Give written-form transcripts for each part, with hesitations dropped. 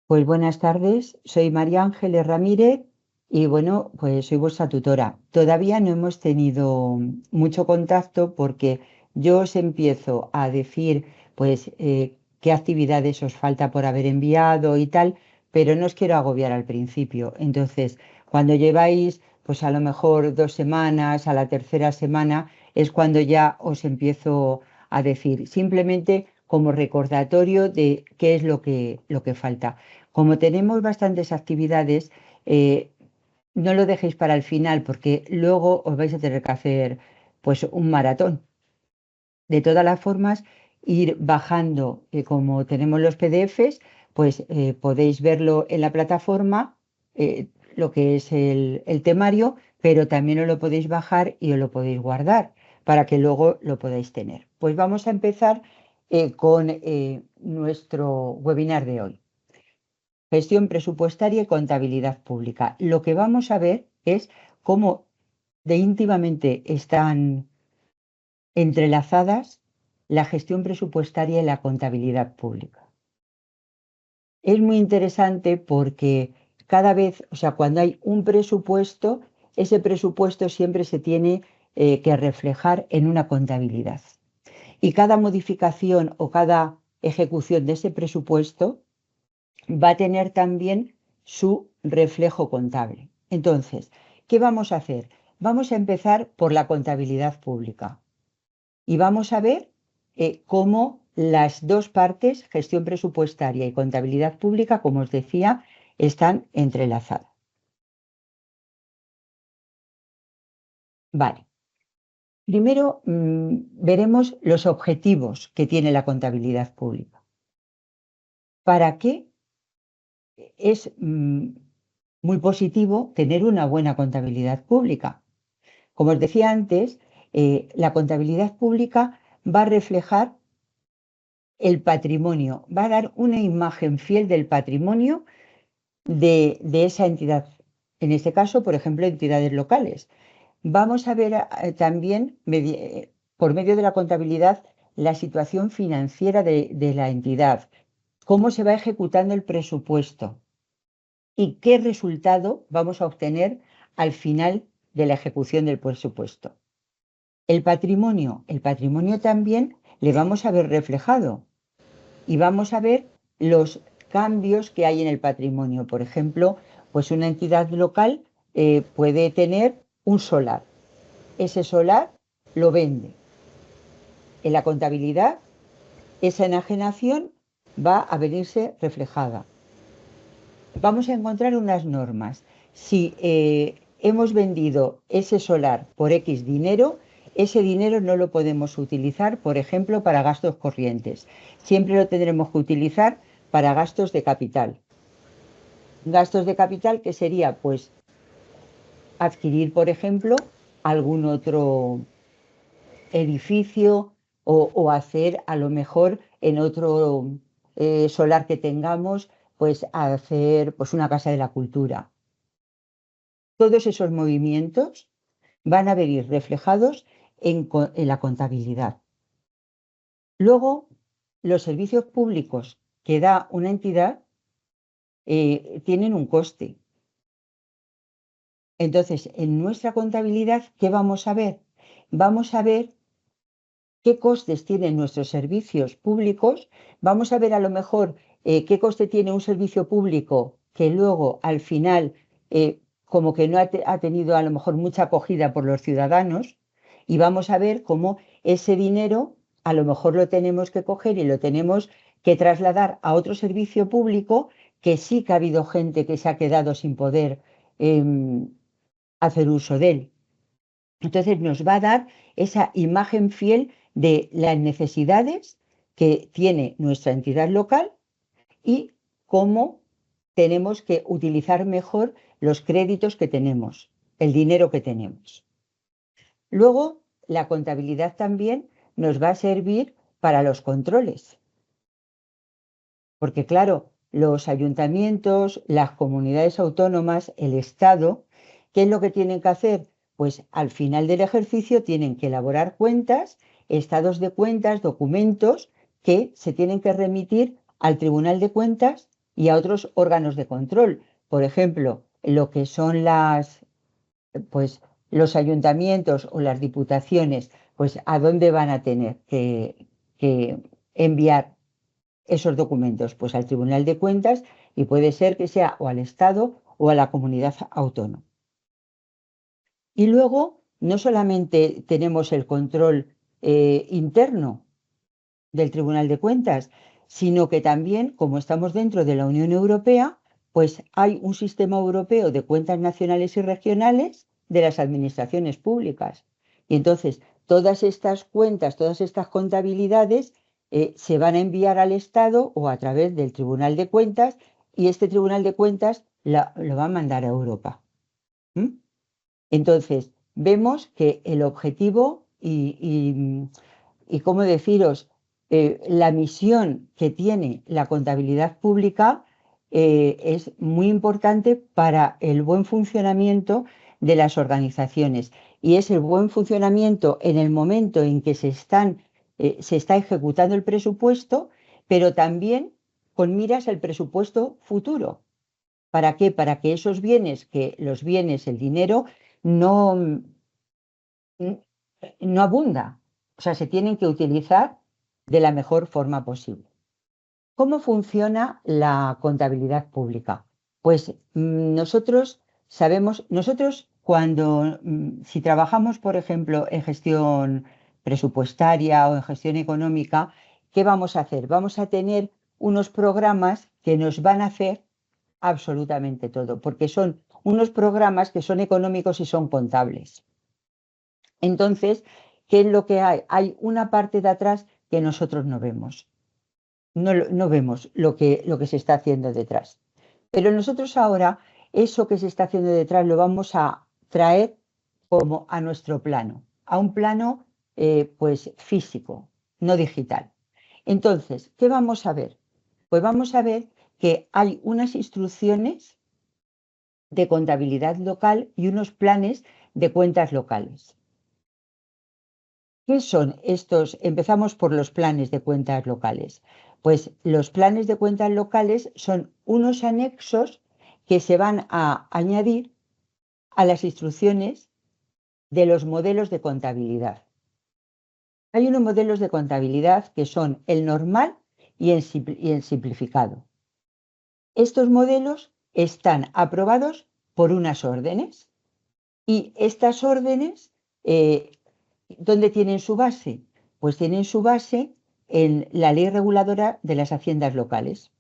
Pues buenas tardes, soy María Ángeles Ramírez y bueno, pues soy vuestra tutora. Todavía no hemos tenido mucho contacto porque yo os empiezo a decir pues qué actividades os falta por haber enviado y tal, pero no os quiero agobiar al principio. Entonces, cuando lleváis pues a lo mejor 2 semanas, a la tercera semana es cuando ya os empiezo a decir, simplemente como recordatorio de qué es lo que falta. Como tenemos bastantes actividades, no lo dejéis para el final porque luego os vais a tener que hacer pues un maratón. De todas las formas, ir bajando, como tenemos los PDFs, pues podéis verlo en la plataforma, lo que es el temario, pero también os lo podéis bajar y os lo podéis guardar para que luego lo podáis tener. Pues vamos a empezar con nuestro webinar de hoy. Gestión presupuestaria y contabilidad pública. Lo que vamos a ver es cómo de íntimamente están entrelazadas la gestión presupuestaria y la contabilidad pública. Es muy interesante porque cada vez, o sea, cuando hay un presupuesto, ese presupuesto siempre se tiene que reflejar en una contabilidad. Y cada modificación o cada ejecución de ese presupuesto va a tener también su reflejo contable. Entonces, ¿qué vamos a hacer? Vamos a empezar por la contabilidad pública y vamos a ver cómo las dos partes, gestión presupuestaria y contabilidad pública, como os decía, están entrelazadas. Vale. Primero veremos los objetivos que tiene la contabilidad pública. ¿Para qué es muy positivo tener una buena contabilidad pública? Como os decía antes, la contabilidad pública va a reflejar el patrimonio, va a dar una imagen fiel del patrimonio de esa entidad. En este caso, por ejemplo, entidades locales. Vamos a ver también, por medio de la contabilidad, la situación financiera de la entidad, cómo se va ejecutando el presupuesto y qué resultado vamos a obtener al final de la ejecución del presupuesto. El patrimonio también le vamos a ver reflejado y vamos a ver los cambios que hay en el patrimonio. Por ejemplo, pues una entidad local puede tener un solar. Ese solar lo vende. En la contabilidad, esa enajenación va a venirse reflejada. Vamos a encontrar unas normas. Si hemos vendido ese solar por X dinero, ese dinero no lo podemos utilizar, por ejemplo, para gastos corrientes. Siempre lo tendremos que utilizar para gastos de capital. Gastos de capital que sería, pues, adquirir, por ejemplo, algún otro edificio o hacer a lo mejor en otro solar que tengamos, pues hacer pues una casa de la cultura. Todos esos movimientos van a venir reflejados en la contabilidad. Luego, los servicios públicos que da una entidad tienen un coste. Entonces, en nuestra contabilidad, ¿qué vamos a ver? Vamos a ver qué costes tienen nuestros servicios públicos. Vamos a ver a lo mejor qué coste tiene un servicio público que luego al final como que no ha tenido a lo mejor mucha acogida por los ciudadanos, y vamos a ver cómo ese dinero a lo mejor lo tenemos que coger y lo tenemos que trasladar a otro servicio público que sí que ha habido gente que se ha quedado sin poder hacer uso de él. Entonces nos va a dar esa imagen fiel de las necesidades que tiene nuestra entidad local y cómo tenemos que utilizar mejor los créditos que tenemos, el dinero que tenemos. Luego, la contabilidad también nos va a servir para los controles, porque claro, los ayuntamientos, las comunidades autónomas, el Estado, ¿qué es lo que tienen que hacer? Pues al final del ejercicio tienen que elaborar cuentas, estados de cuentas, documentos que se tienen que remitir al Tribunal de Cuentas y a otros órganos de control. Por ejemplo, lo que son pues, los ayuntamientos o las diputaciones, pues a dónde van a tener que enviar esos documentos, pues al Tribunal de Cuentas, y puede ser que sea o al Estado o a la comunidad autónoma. Y luego, no solamente tenemos el control interno del Tribunal de Cuentas, sino que también, como estamos dentro de la Unión Europea, pues hay un sistema europeo de cuentas nacionales y regionales de las administraciones públicas. Y entonces, todas estas cuentas, todas estas contabilidades se van a enviar al Estado o a través del Tribunal de Cuentas, y este Tribunal de Cuentas lo va a mandar a Europa. ¿Mm? Entonces, vemos que el objetivo y cómo deciros, la misión que tiene la contabilidad pública es muy importante para el buen funcionamiento de las organizaciones, y es el buen funcionamiento en el momento en que se está ejecutando el presupuesto, pero también con miras al presupuesto futuro. ¿Para qué? Para que esos bienes, el dinero, no, no abunda. O sea, se tienen que utilizar de la mejor forma posible. ¿Cómo funciona la contabilidad pública? Pues nosotros cuando, si trabajamos, por ejemplo, en gestión presupuestaria o en gestión económica, ¿qué vamos a hacer? Vamos a tener unos programas que nos van a hacer absolutamente todo, porque son unos programas que son económicos y son contables. Entonces, ¿qué es lo que hay? Hay una parte de atrás que nosotros no vemos. No vemos lo que se está haciendo detrás. Pero nosotros ahora, eso que se está haciendo detrás lo vamos a traer como a nuestro plano, a un plano pues físico, no digital. Entonces, ¿qué vamos a ver? Pues vamos a ver que hay unas instrucciones de contabilidad local y unos planes de cuentas locales. ¿Qué son estos? Empezamos por los planes de cuentas locales. Pues los planes de cuentas locales son unos anexos que se van a añadir a las instrucciones de los modelos de contabilidad. Hay unos modelos de contabilidad que son el normal y el simplificado. Estos modelos están aprobados por unas órdenes, y estas órdenes, ¿dónde tienen su base? Pues tienen su base en la ley reguladora de las haciendas locales,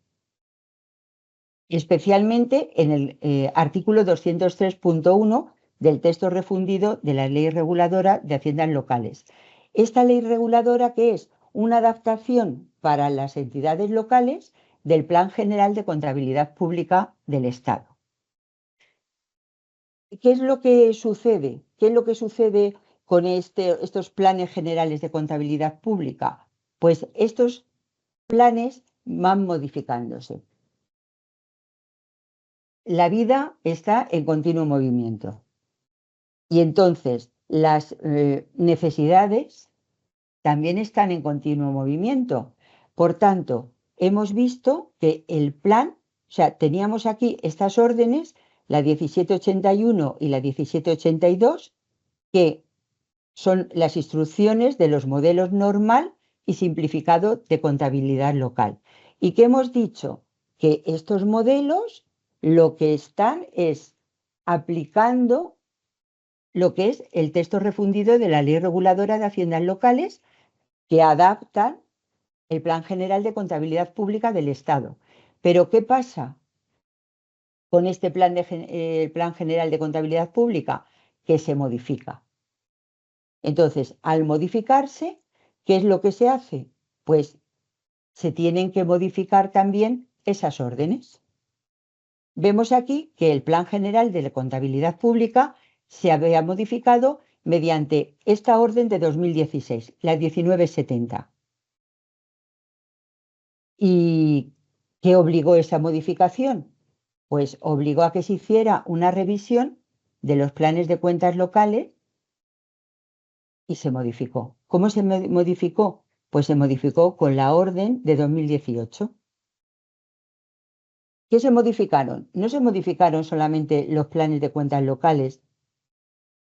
especialmente en el artículo 203.1 del texto refundido de la ley reguladora de haciendas locales. Esta ley reguladora, que es una adaptación para las entidades locales del Plan General de Contabilidad Pública del Estado. ¿Qué es lo que sucede? ¿Qué es lo que sucede con estos planes generales de contabilidad pública? Pues estos planes van modificándose. La vida está en continuo movimiento, y entonces las necesidades también están en continuo movimiento. Por tanto, hemos visto que el plan, o sea, teníamos aquí estas órdenes, la 1781 y la 1782, que son las instrucciones de los modelos normal y simplificado de contabilidad local. ¿Y qué hemos dicho? Que estos modelos lo que están es aplicando lo que es el texto refundido de la Ley Reguladora de Haciendas Locales, que adaptan el Plan General de Contabilidad Pública del Estado. Pero ¿qué pasa con este Plan General de Contabilidad Pública? Que se modifica. Entonces, al modificarse, ¿qué es lo que se hace? Pues se tienen que modificar también esas órdenes. Vemos aquí que el Plan General de la Contabilidad Pública se había modificado mediante esta orden de 2016, la 1970. ¿Y qué obligó esa modificación? Pues obligó a que se hiciera una revisión de los planes de cuentas locales, y se modificó. ¿Cómo se modificó? Pues se modificó con la orden de 2018. ¿Qué se modificaron? No se modificaron solamente los planes de cuentas locales,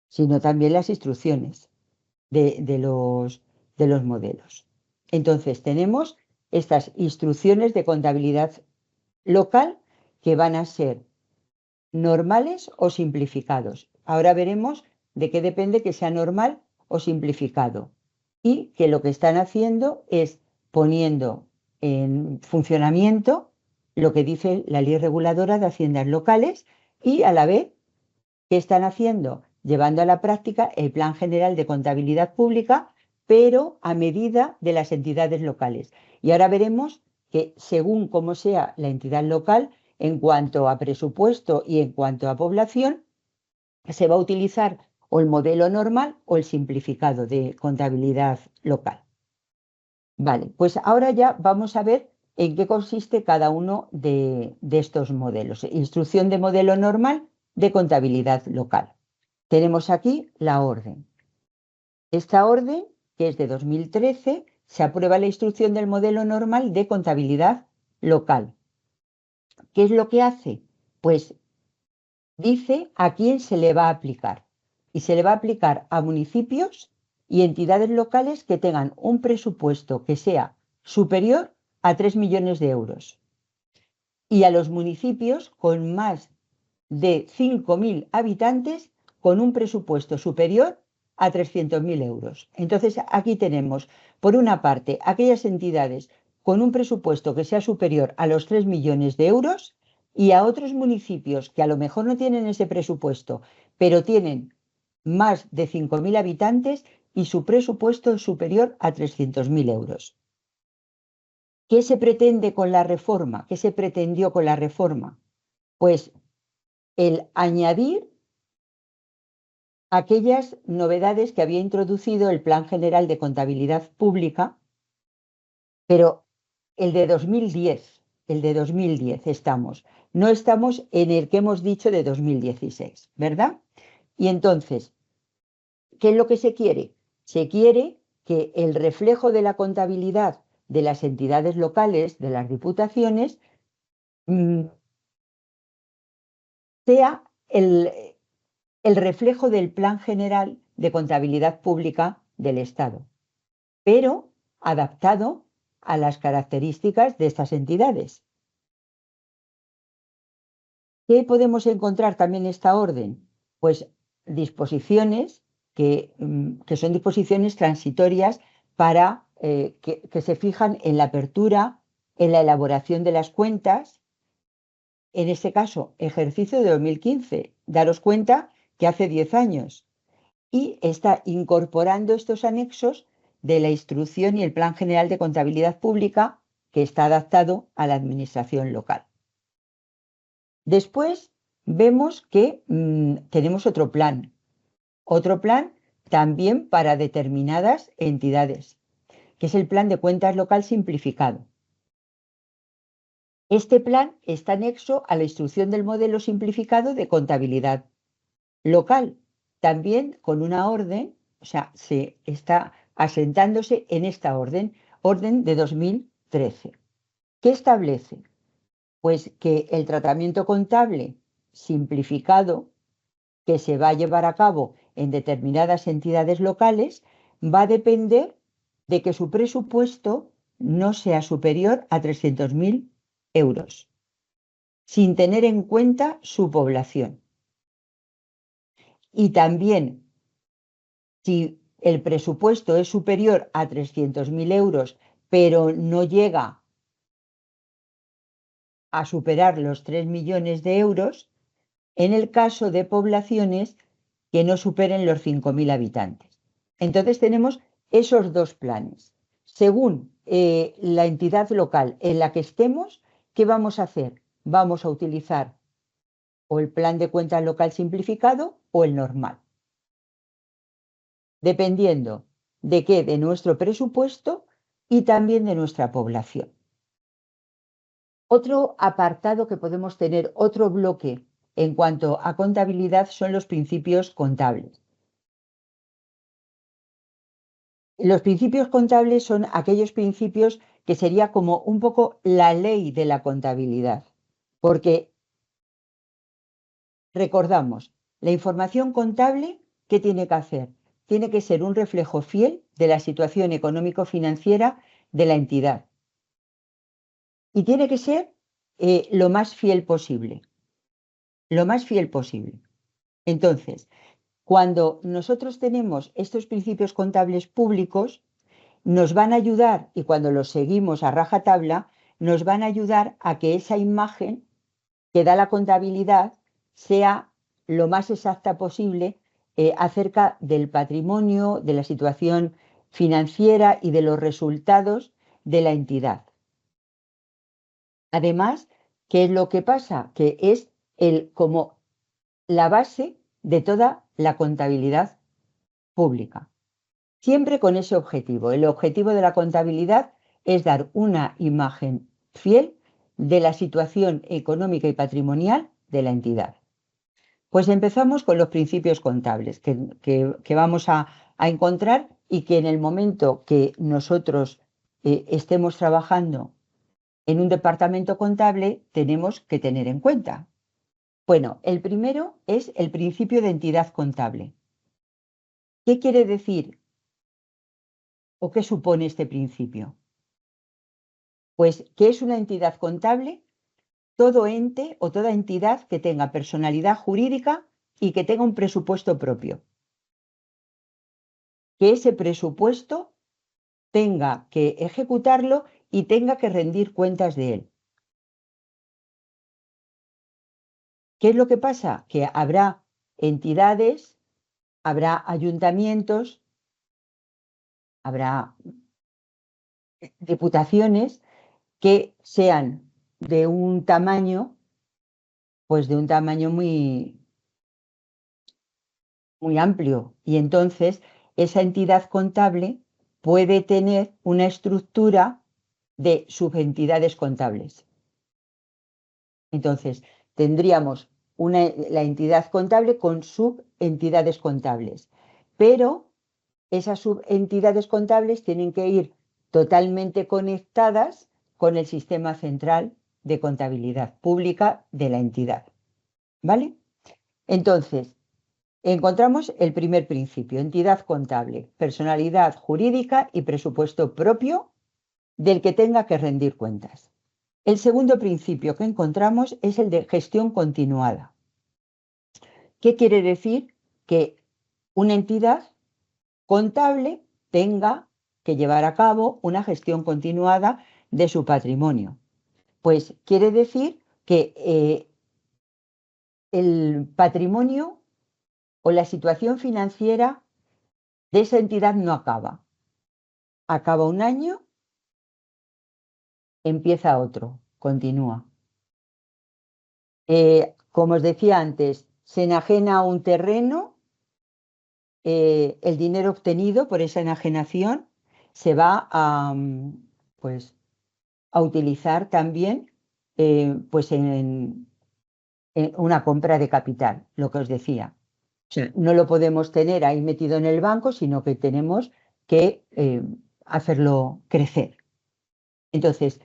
sino también las instrucciones de los modelos. Entonces, tenemos estas instrucciones de contabilidad local que van a ser normales o simplificados. Ahora veremos de qué depende que sea normal o simplificado. Y que lo que están haciendo es poniendo en funcionamiento lo que dice la Ley Reguladora de Haciendas Locales y a la vez, ¿qué están haciendo? Llevando a la práctica el Plan General de Contabilidad Pública, pero a medida de las entidades locales. Y ahora veremos que según cómo sea la entidad local, en cuanto a presupuesto y en cuanto a población, se va a utilizar o el modelo normal o el simplificado de contabilidad local. Vale, pues ahora ya vamos a ver en qué consiste cada uno de estos modelos. Instrucción de modelo normal de contabilidad local. Tenemos aquí la orden. Esta orden, que es de 2013, se aprueba la instrucción del modelo normal de contabilidad local. ¿Qué es lo que hace? Pues dice a quién se le va a aplicar. Y se le va a aplicar a municipios y entidades locales que tengan un presupuesto que sea superior a 3 millones de euros. Y a los municipios con más de 5.000 habitantes con un presupuesto superior a 300.000 euros. Entonces, aquí tenemos, por una parte, aquellas entidades con un presupuesto que sea superior a los 3 millones de euros y a otros municipios que a lo mejor no tienen ese presupuesto, pero tienen más de 5.000 habitantes y su presupuesto es superior a 300.000 euros. ¿Qué se pretende con la reforma? ¿Qué se pretendió con la reforma? Pues el añadir aquellas novedades que había introducido el Plan General de Contabilidad Pública, pero el de 2010 estamos. No estamos en el que hemos dicho de 2016, ¿verdad? Y entonces, ¿qué es lo que se quiere? Se quiere que el reflejo de la contabilidad de las entidades locales, de las diputaciones, sea el reflejo del Plan General de Contabilidad Pública del Estado, pero adaptado a las características de estas entidades. ¿Qué podemos encontrar también en esta orden? Pues disposiciones que son disposiciones transitorias para que se fijan en la apertura, en la elaboración de las cuentas, en este caso, ejercicio de 2015. Daros cuenta que hace 10 años. Y está incorporando estos anexos de la instrucción y el Plan General de Contabilidad Pública que está adaptado a la administración local. Después vemos que tenemos otro plan también para determinadas entidades, que es el Plan de Cuentas Local Simplificado. Este plan está anexo a la instrucción del modelo simplificado de contabilidad local, también con una orden, o sea, se está asentándose en esta orden de 2013. ¿Qué establece? Pues que el tratamiento contable simplificado que se va a llevar a cabo en determinadas entidades locales va a depender de que su presupuesto no sea superior a 300.000 euros, sin tener en cuenta su población. Y también, si el presupuesto es superior a 300.000 euros, pero no llega a superar los 3 millones de euros, en el caso de poblaciones que no superen los 5.000 habitantes. Entonces tenemos esos dos planes. Según la entidad local en la que estemos, ¿qué vamos a hacer? Vamos a utilizar o el plan de cuentas local simplificado o el normal, dependiendo de qué, de nuestro presupuesto y también de nuestra población. Otro apartado que podemos tener, otro bloque en cuanto a contabilidad son los principios contables. Los principios contables son aquellos principios que sería como un poco la ley de la contabilidad. Porque recordamos, la información contable, ¿qué tiene que hacer? Tiene que ser un reflejo fiel de la situación económico-financiera de la entidad. Y tiene que ser lo más fiel posible. Lo más fiel posible. Entonces, cuando nosotros tenemos estos principios contables públicos, nos van a ayudar, y cuando los seguimos a rajatabla, nos van a ayudar a que esa imagen que da la contabilidad sea lo más exacta posible acerca del patrimonio, de la situación financiera y de los resultados de la entidad. Además, ¿qué es lo que pasa? Que es como la base de toda la contabilidad pública. Siempre con ese objetivo. El objetivo de la contabilidad es dar una imagen fiel de la situación económica y patrimonial de la entidad. Pues empezamos con los principios contables que vamos a encontrar y que en el momento que nosotros estemos trabajando en un departamento contable tenemos que tener en cuenta. Bueno, el primero es el principio de entidad contable. ¿Qué quiere decir o qué supone este principio? Pues que es una entidad contable todo ente o toda entidad que tenga personalidad jurídica y que tenga un presupuesto propio. Que ese presupuesto tenga que ejecutarlo y tenga que rendir cuentas de él. ¿Qué es lo que pasa? Que habrá entidades, habrá ayuntamientos, habrá diputaciones que sean de un tamaño, pues de un tamaño muy amplio. Y entonces esa entidad contable puede tener una estructura de subentidades contables. Entonces, tendríamos la entidad contable con subentidades contables, pero esas subentidades contables tienen que ir totalmente conectadas con el sistema central de contabilidad pública de la entidad. ¿Vale? Entonces, encontramos el primer principio, entidad contable, personalidad jurídica y presupuesto propio del que tenga que rendir cuentas. El segundo principio que encontramos es el de gestión continuada. ¿Qué quiere decir? Que una entidad contable tenga que llevar a cabo una gestión continuada de su patrimonio. Pues quiere decir que el patrimonio o la situación financiera de esa entidad no acaba. Acaba un año, empieza otro, continúa. Como os decía antes, se enajena un terreno, el dinero obtenido por esa enajenación se va pues, a utilizar también pues en una compra de capital, lo que os decía. O sea, no lo podemos tener ahí metido en el banco, sino que tenemos que hacerlo crecer. Entonces,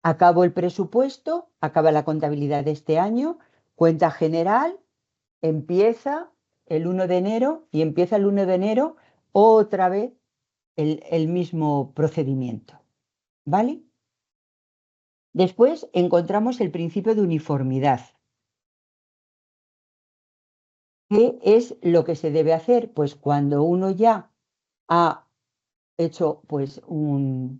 acabo el presupuesto, acaba la contabilidad de este año, cuenta general, empieza el 1 de enero y empieza el 1 de enero otra vez el mismo procedimiento. ¿Vale? Después encontramos el principio de uniformidad. ¿Qué es lo que se debe hacer? Pues cuando uno ya ha hecho pues un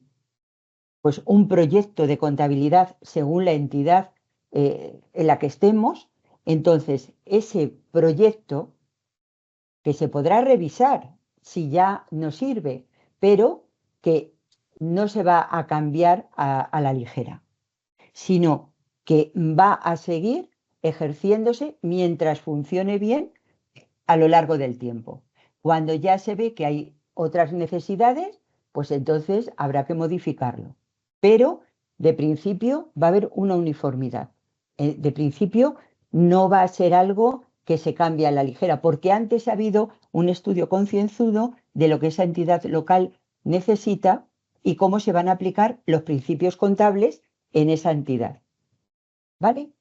proyecto de contabilidad según la entidad en la que estemos, entonces ese proyecto que se podrá revisar si ya no sirve, pero que no se va a cambiar a la ligera, sino que va a seguir ejerciéndose mientras funcione bien a lo largo del tiempo. Cuando ya se ve que hay otras necesidades, pues entonces habrá que modificarlo. Pero de principio va a haber una uniformidad. De principio no va a ser algo que se cambie a la ligera, porque antes ha habido un estudio concienzudo de lo que esa entidad local necesita y cómo se van a aplicar los principios contables en esa entidad. ¿Vale?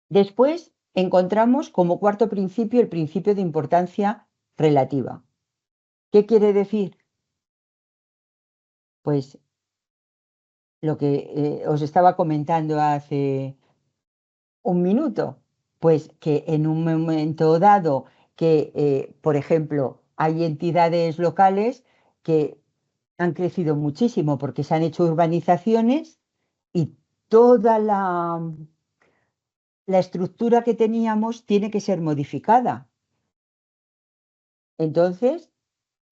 Después encontramos como cuarto principio el principio de importancia relativa. ¿Qué quiere decir? Pues lo que os estaba comentando hace un minuto, pues que en un momento dado que, por ejemplo, hay entidades locales que han crecido muchísimo porque se han hecho urbanizaciones y toda la estructura que teníamos tiene que ser modificada. Entonces,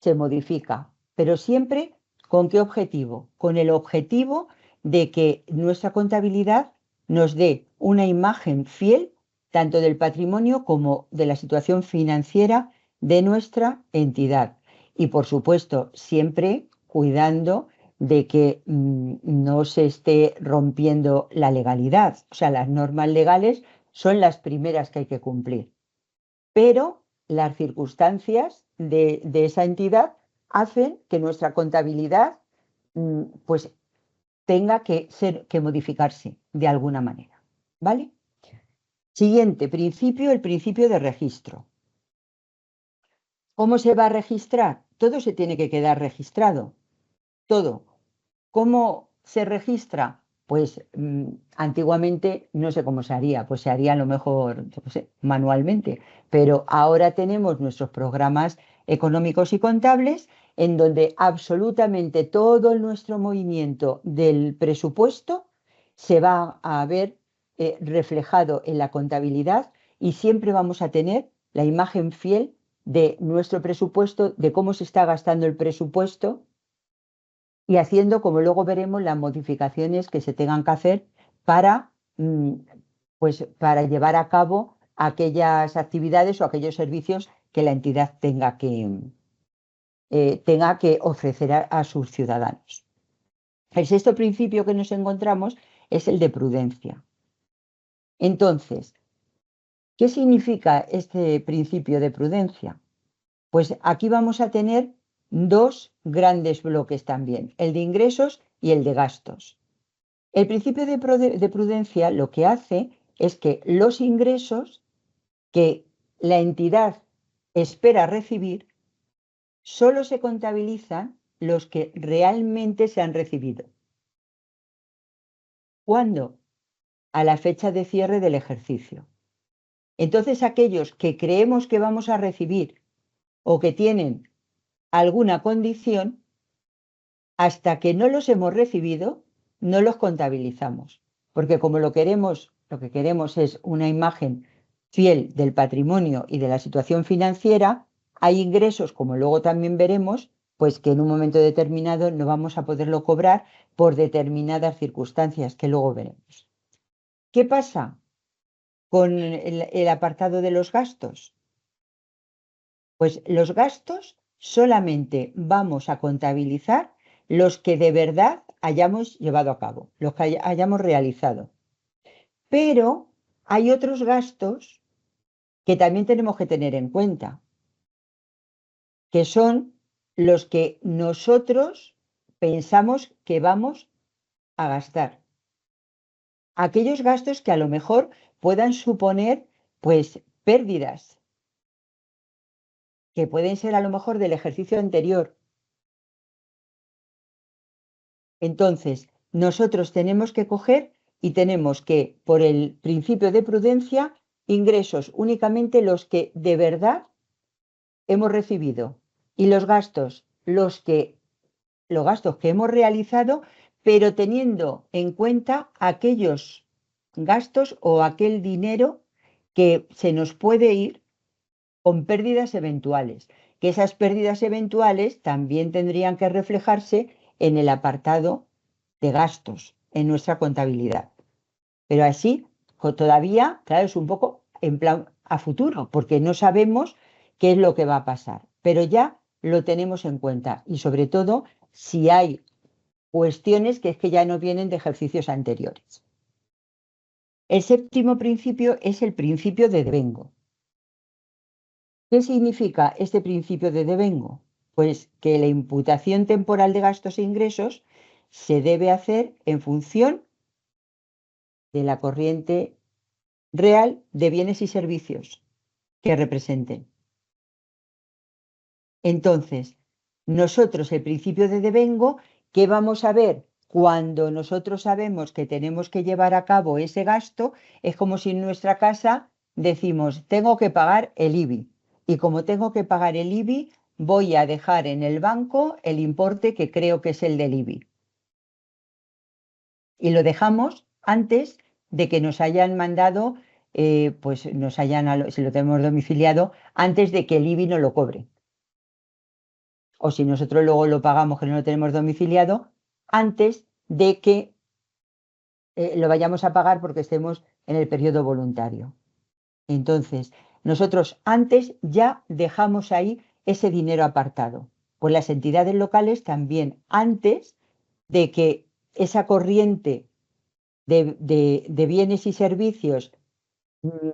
se modifica, pero siempre ¿con qué objetivo? Con el objetivo de que nuestra contabilidad nos dé una imagen fiel tanto del patrimonio como de la situación financiera de nuestra entidad. Y por supuesto, siempre cuidando de que no se esté rompiendo la legalidad. O sea, las normas legales son las primeras que hay que cumplir, pero las circunstancias de esa entidad hacen que nuestra contabilidad pues tenga que modificarse de alguna manera. ¿Vale? Siguiente principio, el principio de registro. ¿Cómo se va a registrar? Todo se tiene que quedar registrado. Todo. ¿Cómo se registra? Pues antiguamente no sé cómo se haría, pues se haría a lo mejor, yo qué sé, manualmente, pero ahora tenemos nuestros programas económicos y contables en donde absolutamente todo nuestro movimiento del presupuesto se va a ver reflejado en la contabilidad y siempre vamos a tener la imagen fiel de nuestro presupuesto, de cómo se está gastando el presupuesto y haciendo, como luego veremos, las modificaciones que se tengan que hacer para, pues, para llevar a cabo aquellas actividades o aquellos servicios que la entidad tenga que ofrecer a sus ciudadanos. El sexto principio que nos encontramos es el de prudencia. Entonces, ¿qué significa este principio de prudencia? Pues aquí vamos a tener dos grandes bloques también, el de ingresos y el de gastos. El principio de prudencia lo que hace es que los ingresos que la entidad espera recibir solo se contabilizan los que realmente se han recibido. ¿Cuándo? A la fecha de cierre del ejercicio. Entonces, aquellos que creemos que vamos a recibir o que tienen alguna condición, hasta que no los hemos recibido, no los contabilizamos, porque como lo que queremos es una imagen fiel del patrimonio y de la situación financiera, hay ingresos, como luego también veremos, pues que en un momento determinado no vamos a poderlo cobrar por determinadas circunstancias que luego veremos. ¿Qué pasa con el apartado de los gastos? Pues los gastos solamente vamos a contabilizar los que de verdad hayamos llevado a cabo, los que hayamos realizado. Pero hay otros gastos que también tenemos que tener en cuenta, que son los que nosotros pensamos que vamos a gastar. Aquellos gastos que a lo mejor puedan suponer, pues, pérdidas, que pueden ser a lo mejor del ejercicio anterior. Entonces, nosotros tenemos que coger y tenemos que, por el principio de prudencia, ingresos únicamente los que de verdad hemos recibido y los gastos, los gastos que hemos realizado, pero teniendo en cuenta aquellos gastos o aquel dinero que se nos puede ir con pérdidas eventuales, que esas pérdidas eventuales también tendrían que reflejarse en el apartado de gastos en nuestra contabilidad. Pero así, todavía, claro, es un poco en plan a futuro, porque no sabemos qué es lo que va a pasar, pero ya lo tenemos en cuenta y sobre todo si hay cuestiones que es que ya no vienen de ejercicios anteriores. El séptimo principio es el principio de devengo. ¿Qué significa este principio de devengo? Pues que la imputación temporal de gastos e ingresos se debe hacer en función de la corriente real de bienes y servicios que representen. Entonces, nosotros el principio de devengo, ¿qué vamos a ver? Cuando nosotros sabemos que tenemos que llevar a cabo ese gasto, es como si en nuestra casa decimos, tengo que pagar el IBI. Y como tengo que pagar el IBI, voy a dejar en el banco el importe que creo que es el del IBI. Y lo dejamos antes de que nos hayan mandado, pues nos hayan, si lo tenemos domiciliado, antes de que el IBI no lo cobre. O si nosotros luego lo pagamos que no lo tenemos domiciliado, antes de que lo vayamos a pagar porque estemos en el periodo voluntario. Entonces, nosotros antes ya dejamos ahí ese dinero apartado. Pues las entidades locales también antes de que esa corriente de bienes y servicios mm,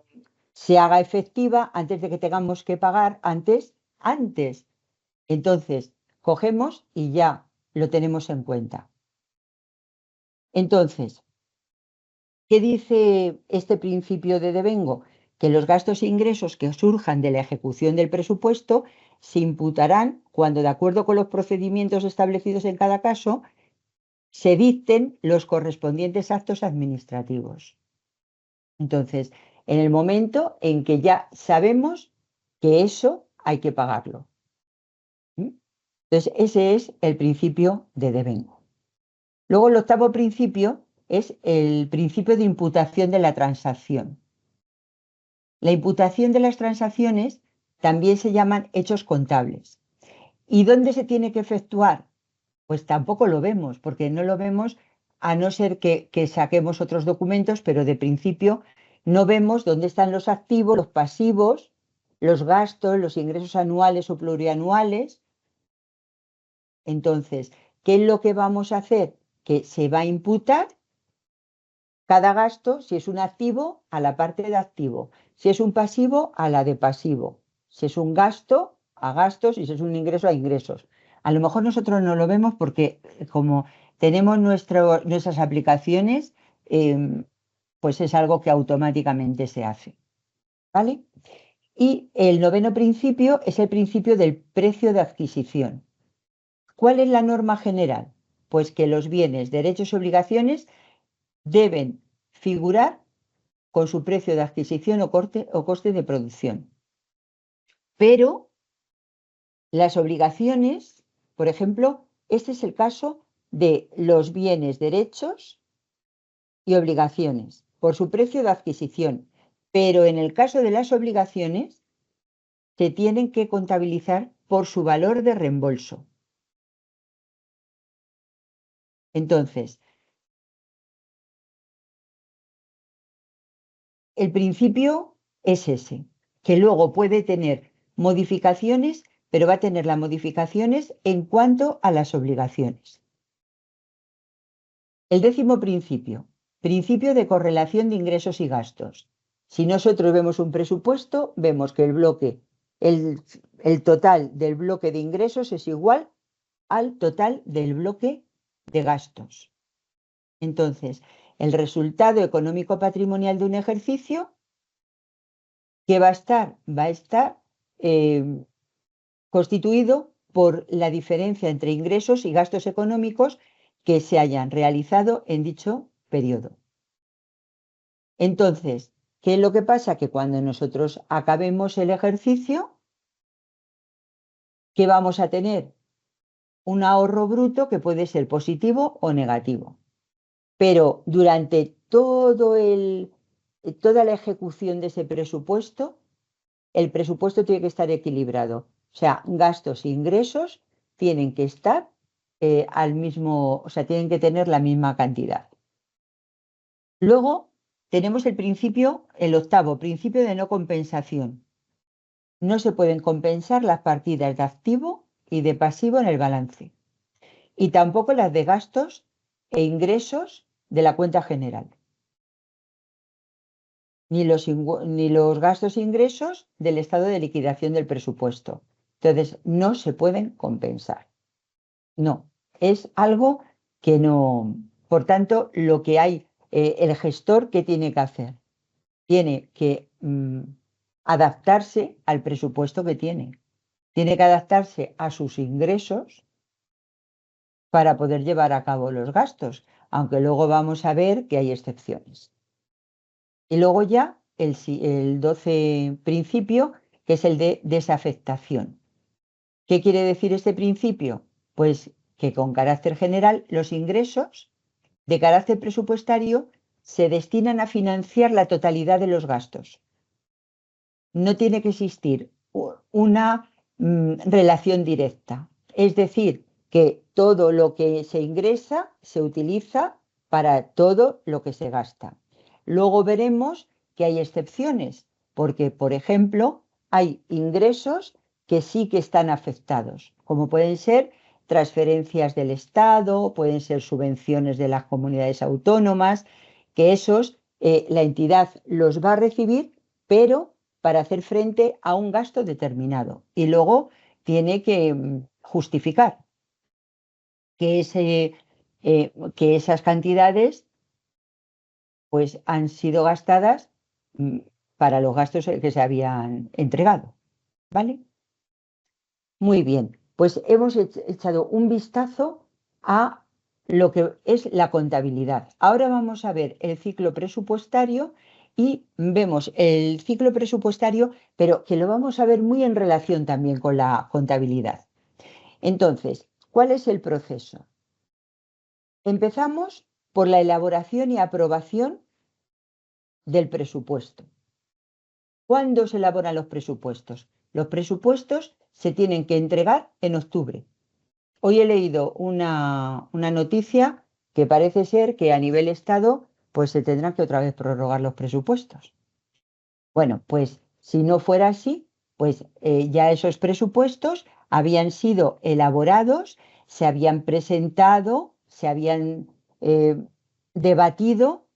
se haga efectiva, antes de que tengamos que pagar, antes. Entonces, cogemos y ya lo tenemos en cuenta. Entonces, ¿qué dice este principio de devengo? Que los gastos e ingresos que surjan de la ejecución del presupuesto se imputarán cuando, de acuerdo con los procedimientos establecidos en cada caso, se dicten los correspondientes actos administrativos. Entonces, en el momento en que ya sabemos que eso hay que pagarlo. Entonces, ese es el principio de devengo. Luego, el octavo principio es el principio de imputación de la transacción. La imputación de las transacciones también se llaman hechos contables. ¿Y dónde se tiene que efectuar? Pues tampoco lo vemos, porque no lo vemos a no ser que saquemos otros documentos, pero de principio no vemos dónde están los activos, los pasivos, los gastos, los ingresos anuales o plurianuales. Entonces, ¿qué es lo que vamos a hacer? Que se va a imputar cada gasto, si es un activo, a la parte de activo, si es un pasivo, a la de pasivo, si es un gasto, a gastos, y si es un ingreso, a ingresos. A lo mejor nosotros no lo vemos porque como tenemos nuestras aplicaciones, pues es algo que automáticamente se hace. ¿Vale? Y el noveno principio es el principio del precio de adquisición. ¿Cuál es la norma general? Pues que los bienes, derechos y obligaciones deben figurar con su precio de adquisición o coste de producción. Pero las obligaciones, por ejemplo, este es el caso de los bienes, derechos y obligaciones por su precio de adquisición. Pero en el caso de las obligaciones, se tienen que contabilizar por su valor de reembolso. Entonces, el principio es ese, que luego puede tener modificaciones, pero va a tener las modificaciones en cuanto a las obligaciones. El décimo principio, principio de correlación de ingresos y gastos. Si nosotros vemos un presupuesto, vemos que el total del bloque de ingresos es igual al total del bloque de gastos. Entonces, el resultado económico patrimonial de un ejercicio, ¿qué va a estar? Va a estar constituido por la diferencia entre ingresos y gastos económicos que se hayan realizado en dicho periodo. Entonces, ¿qué es lo que pasa? Que cuando nosotros acabemos el ejercicio, ¿qué vamos a tener? Un ahorro bruto que puede ser positivo o negativo. Pero durante toda la ejecución de ese presupuesto, el presupuesto tiene que estar equilibrado. O sea, gastos e ingresos tienen que estar al mismo, o sea, tienen que tener la misma cantidad. Luego tenemos el octavo principio de no compensación. No se pueden compensar las partidas de activo y de pasivo en el balance, y tampoco las de gastos e ingresos de la cuenta general, ni los gastos e ingresos del estado de liquidación del presupuesto. Entonces, no se pueden compensar. No, es algo que no. Por tanto, lo que hay, el gestor, ¿qué tiene que hacer? tiene que adaptarse al presupuesto que tiene. Tiene que adaptarse a sus ingresos para poder llevar a cabo los gastos, aunque luego vamos a ver que hay excepciones. Y luego ya el 12 principio, que es el de desafectación. ¿Qué quiere decir este principio? Pues que con carácter general los ingresos de carácter presupuestario se destinan a financiar la totalidad de los gastos. No tiene que existir una relación directa. Es decir, que todo lo que se ingresa se utiliza para todo lo que se gasta. Luego veremos que hay excepciones, porque, por ejemplo, hay ingresos que sí que están afectados, como pueden ser transferencias del Estado, pueden ser subvenciones de las comunidades autónomas, que esos la entidad los va a recibir, pero para hacer frente a un gasto determinado. Y luego tiene que justificar que, que esas cantidades pues, han sido gastadas para los gastos que se habían entregado. ¿Vale? Muy bien, pues hemos echado un vistazo a lo que es la contabilidad. Ahora vamos a ver el ciclo presupuestario y vemos el ciclo presupuestario, pero que lo vamos a ver muy en relación también con la contabilidad. Entonces, ¿cuál es el proceso? Empezamos por la elaboración y aprobación del presupuesto. ¿Cuándo se elaboran los presupuestos? Los presupuestos se tienen que entregar en octubre. Hoy he leído una noticia que parece ser que a nivel Estado pues se tendrán que otra vez prorrogar los presupuestos. Bueno, pues si no fuera así, pues ya esos presupuestos habían sido elaborados, se habían presentado, se habían debatido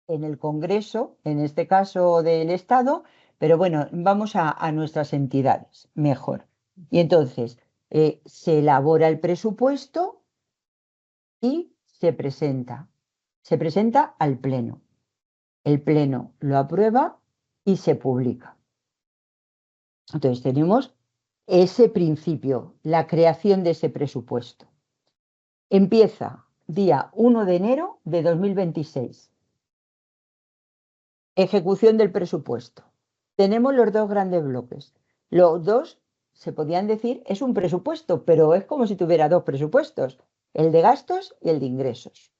en el Congreso, en este caso del Estado, pero bueno, vamos a nuestras entidades, mejor. Y entonces se elabora el presupuesto y se presenta. Se presenta al Pleno. El Pleno lo aprueba y se publica. Entonces tenemos ese principio, la creación de ese presupuesto. Empieza día 1 de enero de 2026. Ejecución del presupuesto. Tenemos los dos grandes bloques. Los dos, se podían decir, es un presupuesto, pero es como si tuviera dos presupuestos, el de gastos y el de ingresos.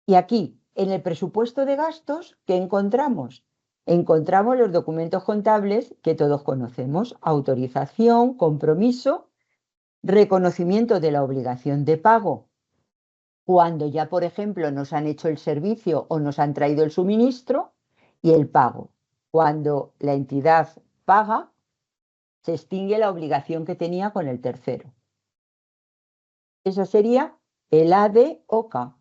Y aquí, en el presupuesto de gastos, ¿qué encontramos? Encontramos los documentos contables que todos conocemos: autorización, compromiso, reconocimiento de la obligación de pago, cuando ya, por ejemplo, nos han hecho el servicio o nos han traído el suministro, y el pago, cuando la entidad paga, se extingue la obligación que tenía con el tercero. Eso sería el A, D o K.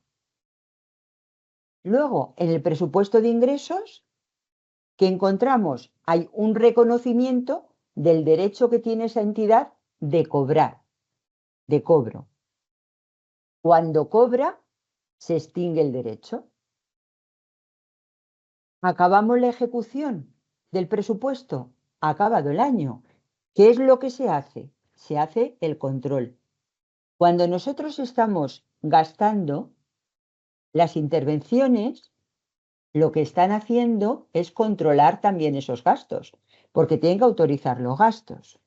Luego, en el presupuesto de ingresos, ¿qué encontramos? Hay un reconocimiento del derecho que tiene esa entidad de cobrar, de cobro. Cuando cobra, se extingue el derecho. Acabamos la ejecución del presupuesto, ha acabado el año. ¿Qué es lo que se hace? Se hace el control. Cuando nosotros estamos gastando, las intervenciones lo que están haciendo es controlar también esos gastos, porque tienen que autorizar los gastos.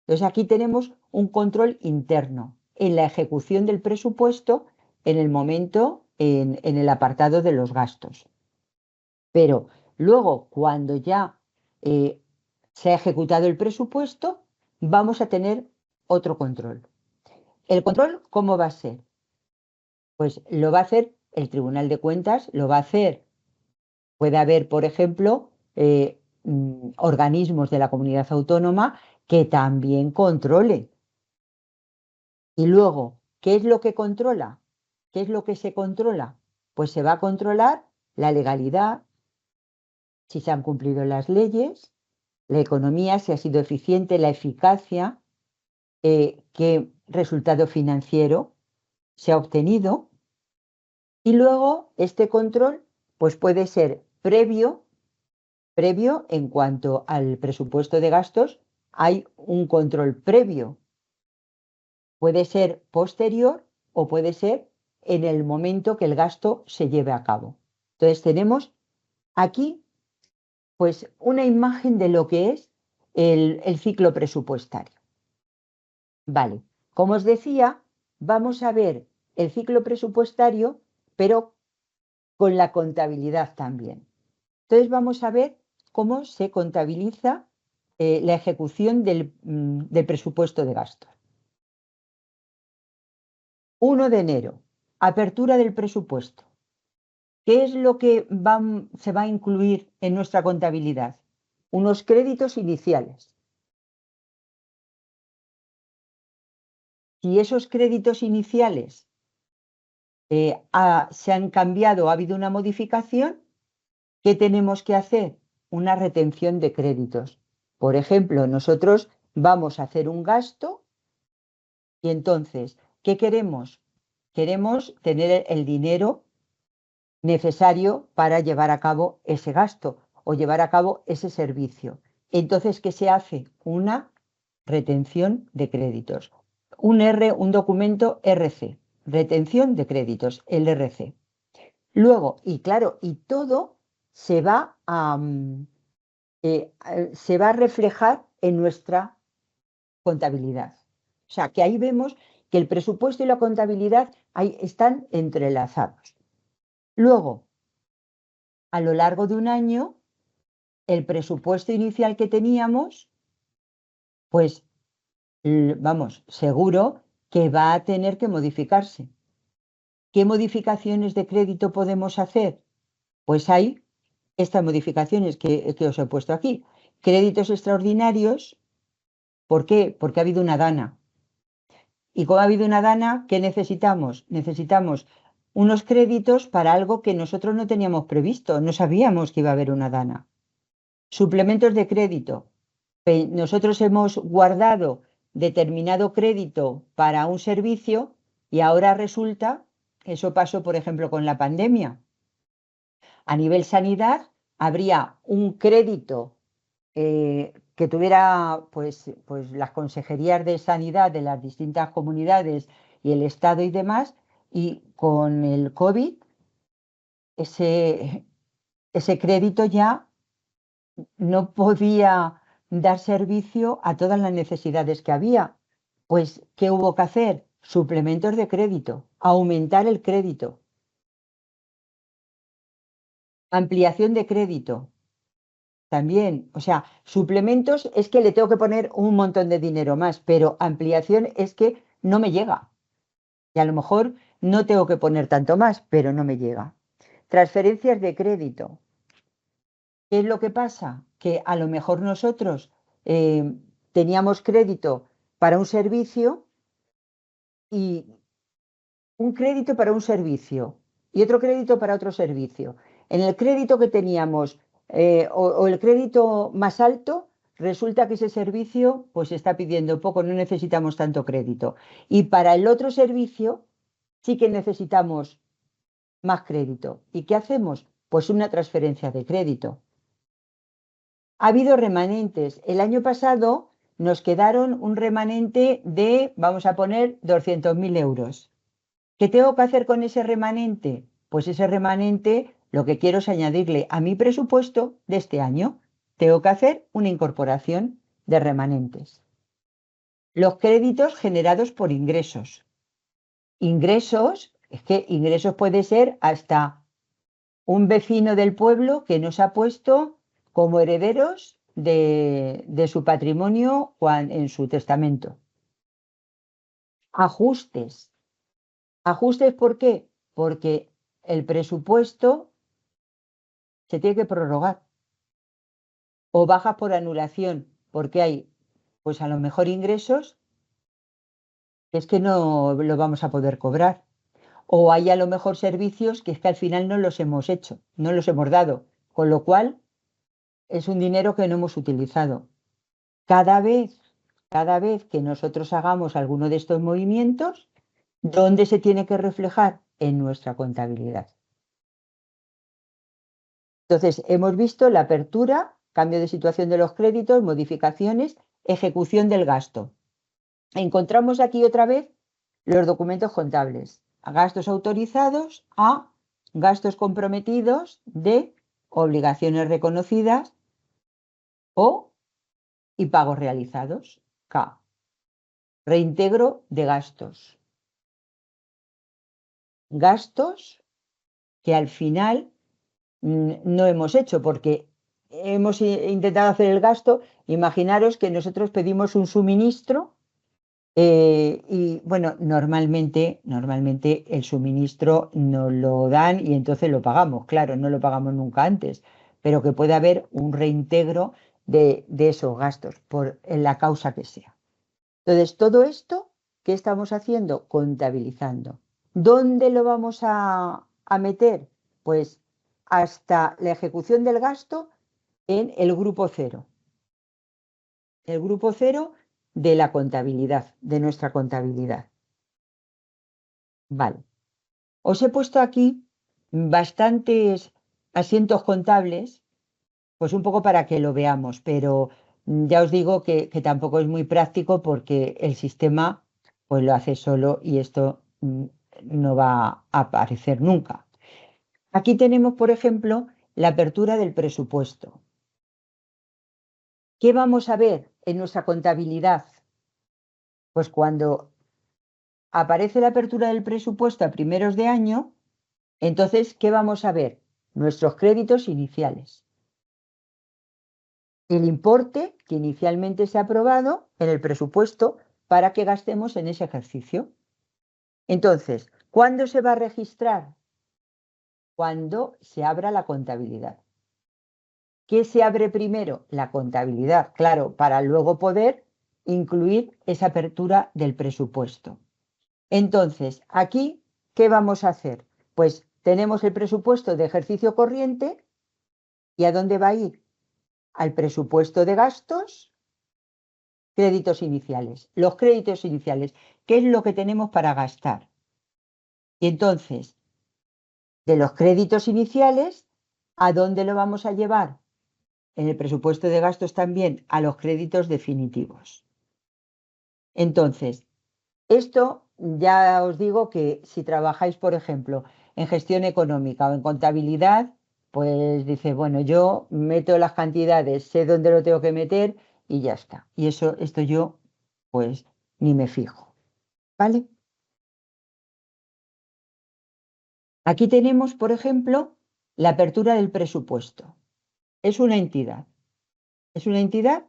Entonces aquí tenemos un control interno en la ejecución del presupuesto en el momento, en el apartado de los gastos. Pero luego, cuando ya se ha ejecutado el presupuesto, vamos a tener otro control. ¿El control cómo va a ser? Pues lo va a hacer el Tribunal de Cuentas, lo va a hacer. Puede haber, por ejemplo, organismos de la comunidad autónoma que también controle. Y luego, ¿qué es lo que controla? ¿Qué es lo que se controla? Pues se va a controlar la legalidad, si se han cumplido las leyes, la economía, si ha sido eficiente, la eficacia, qué resultado financiero se ha obtenido. Y luego este control pues puede ser previo en cuanto al presupuesto de gastos, hay un control previo. Puede ser posterior o puede ser en el momento que el gasto se lleve a cabo. Entonces tenemos aquí pues una imagen de lo que es el ciclo presupuestario. Vale, como os decía, vamos a ver el ciclo presupuestario, pero con la contabilidad también. Entonces vamos a ver cómo se contabiliza la ejecución del presupuesto de gastos. 1 de enero, apertura del presupuesto. ¿Qué es lo que se va a incluir en nuestra contabilidad? Unos créditos iniciales. Si esos créditos iniciales se han cambiado, ha habido una modificación, ¿qué tenemos que hacer? Una retención de créditos. Por ejemplo, nosotros vamos a hacer un gasto y entonces, ¿qué queremos? Queremos tener el dinero necesario para llevar a cabo ese gasto o llevar a cabo ese servicio. Entonces, ¿qué se hace? Una retención de créditos. Un documento RC, retención de créditos, el RC. Luego, y claro, y todo se va a reflejar en nuestra contabilidad. O sea, que ahí vemos que el presupuesto y la contabilidad ahí están entrelazados. Luego, a lo largo de un año, el presupuesto inicial que teníamos, pues vamos, seguro que va a tener que modificarse. ¿Qué modificaciones de crédito podemos hacer? Pues hay estas modificaciones que os he puesto aquí. Créditos extraordinarios, ¿por qué? Porque ha habido una dana. Y como ha habido una dana, ¿qué necesitamos? Necesitamos unos créditos para algo que nosotros no teníamos previsto, no sabíamos que iba a haber una dana. Suplementos de crédito. Nosotros hemos guardado determinado crédito para un servicio y ahora resulta, eso pasó por ejemplo con la pandemia. A nivel sanidad habría un crédito que tuviera pues las consejerías de sanidad de las distintas comunidades y el Estado y demás, y con el COVID ese crédito ya no podía dar servicio a todas las necesidades que había. Pues, ¿qué hubo que hacer? Suplementos de crédito, aumentar el crédito, ampliación de crédito. También, o sea, suplementos es que le tengo que poner un montón de dinero más, pero ampliación es que no me llega. Y a lo mejor no tengo que poner tanto más, pero no me llega. Transferencias de crédito. ¿Qué es lo que pasa? Que a lo mejor nosotros teníamos crédito para un servicio y un crédito para un servicio y otro crédito para otro servicio. En el crédito que teníamos o el crédito más alto, resulta que ese servicio pues está pidiendo poco, no necesitamos tanto crédito. Y para el otro servicio sí que necesitamos más crédito. ¿Y qué hacemos? Pues una transferencia de crédito. Ha habido remanentes. El año pasado nos quedaron un remanente de, vamos a poner, 200.000 euros. ¿Qué tengo que hacer con ese remanente? Pues ese remanente lo que quiero es añadirle a mi presupuesto de este año. Tengo que hacer una incorporación de remanentes. Los créditos generados por ingresos. Ingresos, es que ingresos puede ser hasta un vecino del pueblo que nos ha puesto como herederos de su patrimonio en su testamento. Ajustes. ¿Ajustes por qué? Porque el presupuesto se tiene que prorrogar o baja por anulación, porque hay, pues a lo mejor ingresos que es que no lo vamos a poder cobrar. O hay a lo mejor servicios que es que al final no los hemos hecho, no los hemos dado, con lo cual es un dinero que no hemos utilizado. Cada vez que nosotros hagamos alguno de estos movimientos, ¿dónde se tiene que reflejar? En nuestra contabilidad. Entonces, hemos visto la apertura, cambio de situación de los créditos, modificaciones, ejecución del gasto. Encontramos aquí otra vez los documentos contables. A gastos autorizados, A, gastos comprometidos, D, obligaciones reconocidas, O, y pagos realizados, K. Reintegro de gastos. Gastos que al final no hemos hecho porque hemos intentado hacer el gasto. Imaginaros que nosotros pedimos un suministro y bueno, normalmente el suministro nos lo dan y entonces lo pagamos. Claro, no lo pagamos nunca antes, pero que puede haber un reintegro de esos gastos por en la causa que sea. Entonces, todo esto, ¿qué estamos haciendo? Contabilizando. ¿Dónde lo vamos a meter? Pues hasta la ejecución del gasto en el grupo cero. El grupo cero de la contabilidad, de nuestra contabilidad. Vale. Os he puesto aquí bastantes asientos contables, pues un poco para que lo veamos, pero ya os digo que tampoco es muy práctico porque el sistema pues lo hace solo y esto no va a aparecer nunca. Aquí tenemos, por ejemplo, la apertura del presupuesto. ¿Qué vamos a ver en nuestra contabilidad? Pues cuando aparece la apertura del presupuesto a primeros de año, entonces, ¿qué vamos a ver? Nuestros créditos iniciales. El importe que inicialmente se ha aprobado en el presupuesto para que gastemos en ese ejercicio. Entonces, ¿cuándo se va a registrar? Cuando se abra la contabilidad. ¿Qué se abre primero? La contabilidad, claro, para luego poder incluir esa apertura del presupuesto. Entonces, aquí, ¿qué vamos a hacer? Pues tenemos el presupuesto de ejercicio corriente. ¿Y a dónde va a ir? Al presupuesto de gastos, créditos iniciales. Los créditos iniciales, ¿qué es lo que tenemos para gastar? Y entonces, de los créditos iniciales, ¿a dónde lo vamos a llevar? En el presupuesto de gastos también a los créditos definitivos. Entonces, esto ya os digo que si trabajáis, por ejemplo, en gestión económica o en contabilidad, pues dice, bueno, yo meto las cantidades, sé dónde lo tengo que meter y ya está. Y esto yo, pues, ni me fijo. ¿Vale? Aquí tenemos, por ejemplo, la apertura del presupuesto. Es una entidad. Es una entidad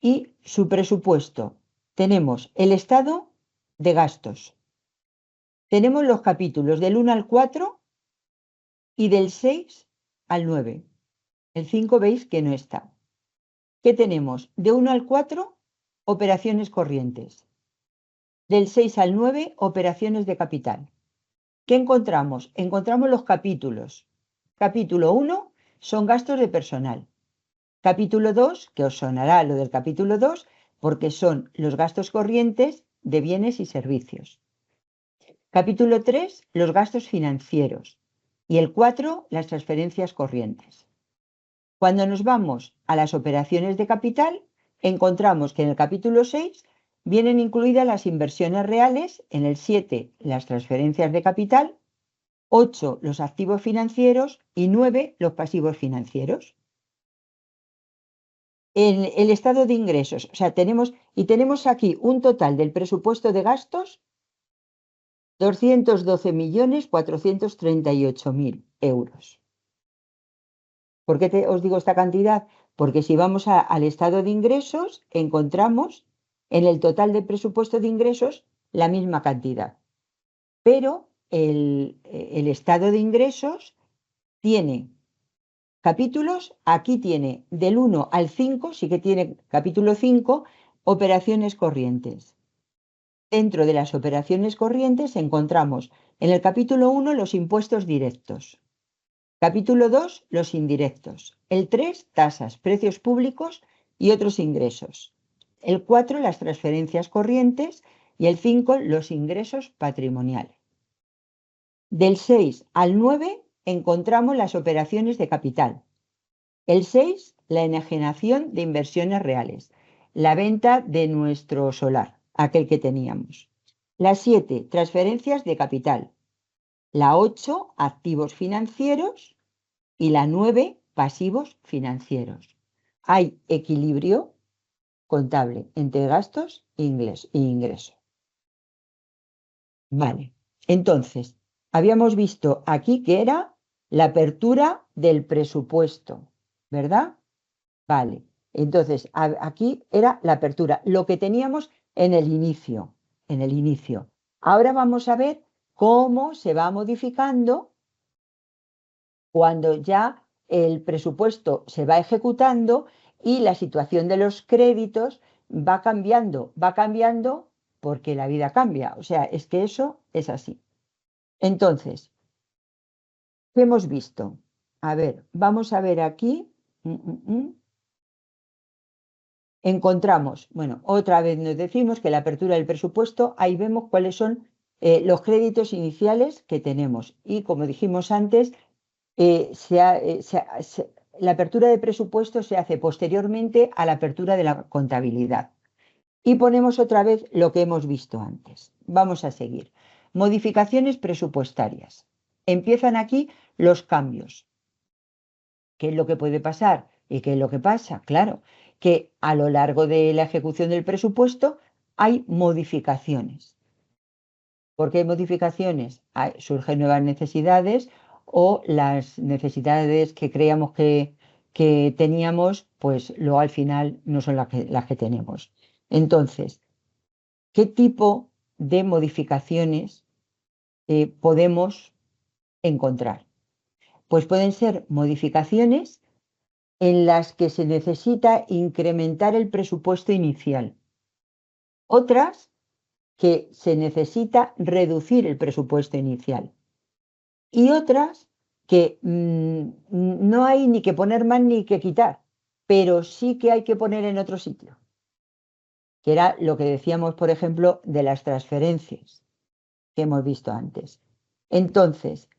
y su presupuesto. Tenemos el estado de gastos. Tenemos los capítulos del 1 al 4 y del 6 al 9. El 5 veis que no está. ¿Qué tenemos? De 1 al 4, operaciones corrientes. Del 6 al 9, operaciones de capital. ¿Qué encontramos? Encontramos los capítulos. Capítulo 1 son gastos de personal. Capítulo 2, que os sonará lo del capítulo 2, porque son los gastos corrientes de bienes y servicios. Capítulo 3, los gastos financieros. Y el 4, las transferencias corrientes. Cuando nos vamos a las operaciones de capital, encontramos que en el capítulo 6 vienen incluidas las inversiones reales, en el 7 las transferencias de capital, 8 los activos financieros y 9 los pasivos financieros. En el estado de ingresos, o sea, tenemos aquí un total del presupuesto de gastos 212.438.000 euros. ¿Por qué os digo esta cantidad? Porque si vamos al estado de ingresos, encontramos en el total del presupuesto de ingresos la misma cantidad. Pero el estado de ingresos tiene capítulos, aquí tiene del 1 al 5, sí que tiene capítulo 5, operaciones corrientes. Dentro de las operaciones corrientes encontramos en el capítulo 1 los impuestos directos. Capítulo 2, los indirectos. El 3, tasas, precios públicos y otros ingresos. El 4, las transferencias corrientes y el 5, los ingresos patrimoniales. Del 6 al 9 encontramos las operaciones de capital. El 6, la enajenación de inversiones reales, la venta de nuestro solar, aquel que teníamos. La 7, transferencias de capital. La 8, activos financieros. Y la 9, pasivos financieros. Hay equilibrio contable entre gastos e ingresos. Vale, entonces, habíamos visto aquí que era la apertura del presupuesto, ¿verdad? Vale, entonces aquí era la apertura, lo que teníamos en el inicio, en el inicio. Ahora vamos a ver cómo se va modificando cuando ya el presupuesto se va ejecutando y la situación de los créditos va cambiando porque la vida cambia. O sea, es que eso es así. Entonces, ¿qué hemos visto? A ver, vamos a ver aquí. Encontramos, bueno, otra vez nos decimos que la apertura del presupuesto, ahí vemos cuáles son los créditos iniciales que tenemos. Y como dijimos antes, la apertura de presupuesto se hace posteriormente a la apertura de la contabilidad. Y ponemos otra vez lo que hemos visto antes. Vamos a seguir. Modificaciones presupuestarias. Empiezan aquí los cambios. ¿Qué es lo que puede pasar? ¿Y qué es lo que pasa? Claro, que a lo largo de la ejecución del presupuesto hay modificaciones. ¿Por qué hay modificaciones? Surgen nuevas necesidades o las necesidades que creíamos que teníamos, pues luego al final no son las que tenemos. Entonces, ¿qué tipo de modificaciones podemos encontrar? Pues pueden ser modificaciones en las que se necesita incrementar el presupuesto inicial. Otras que se necesita reducir el presupuesto inicial. Y otras que no hay ni que poner más ni que quitar, pero sí que hay que poner en otro sitio, que era lo que decíamos, por ejemplo, de las transferencias que hemos visto antes. Entonces,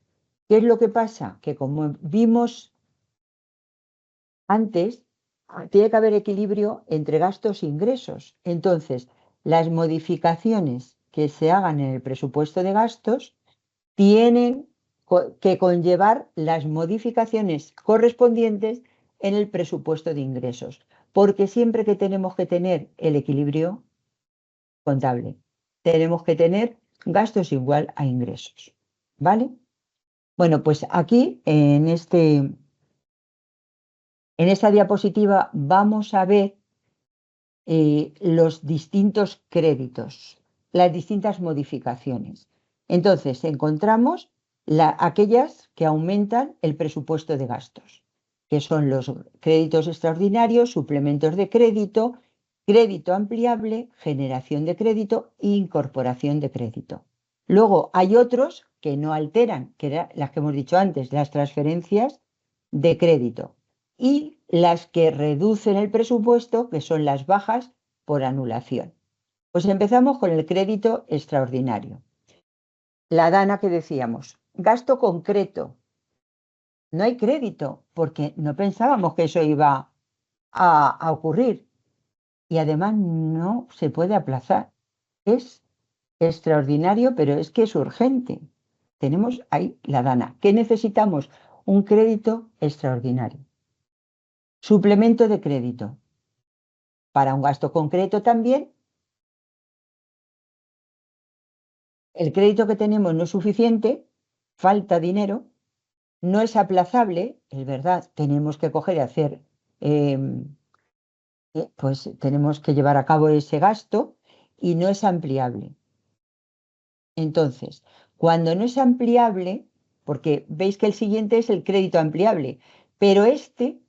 ¿qué es lo que pasa? Que como vimos antes, tiene que haber equilibrio entre gastos e ingresos. Entonces, las modificaciones que se hagan en el presupuesto de gastos tienen que conllevar las modificaciones correspondientes en el presupuesto de ingresos, porque siempre que tenemos que tener el equilibrio contable, tenemos que tener gastos igual a ingresos, ¿vale? Bueno, pues aquí en esta diapositiva vamos a ver los distintos créditos, las distintas modificaciones. Entonces, encontramos aquellas que aumentan el presupuesto de gastos, que son los créditos extraordinarios, suplementos de crédito, crédito ampliable, generación de crédito e incorporación de crédito. Luego hay otros que no alteran, que eran las que hemos dicho antes, las transferencias de crédito y las que reducen el presupuesto, que son las bajas por anulación. Pues empezamos con el crédito extraordinario. La dana que decíamos, gasto concreto. No hay crédito porque no pensábamos que eso iba a ocurrir y además no se puede aplazar. Es extraordinario, pero es que es urgente. Tenemos ahí la dana. ¿Qué necesitamos? Un crédito extraordinario. Suplemento de crédito. Para un gasto concreto también, el crédito que tenemos no es suficiente, falta dinero, no es aplazable, es verdad, tenemos que coger y hacer, pues tenemos que llevar a cabo ese gasto y no es ampliable. Entonces, cuando no es ampliable, porque veis que el siguiente es el crédito ampliable, pero este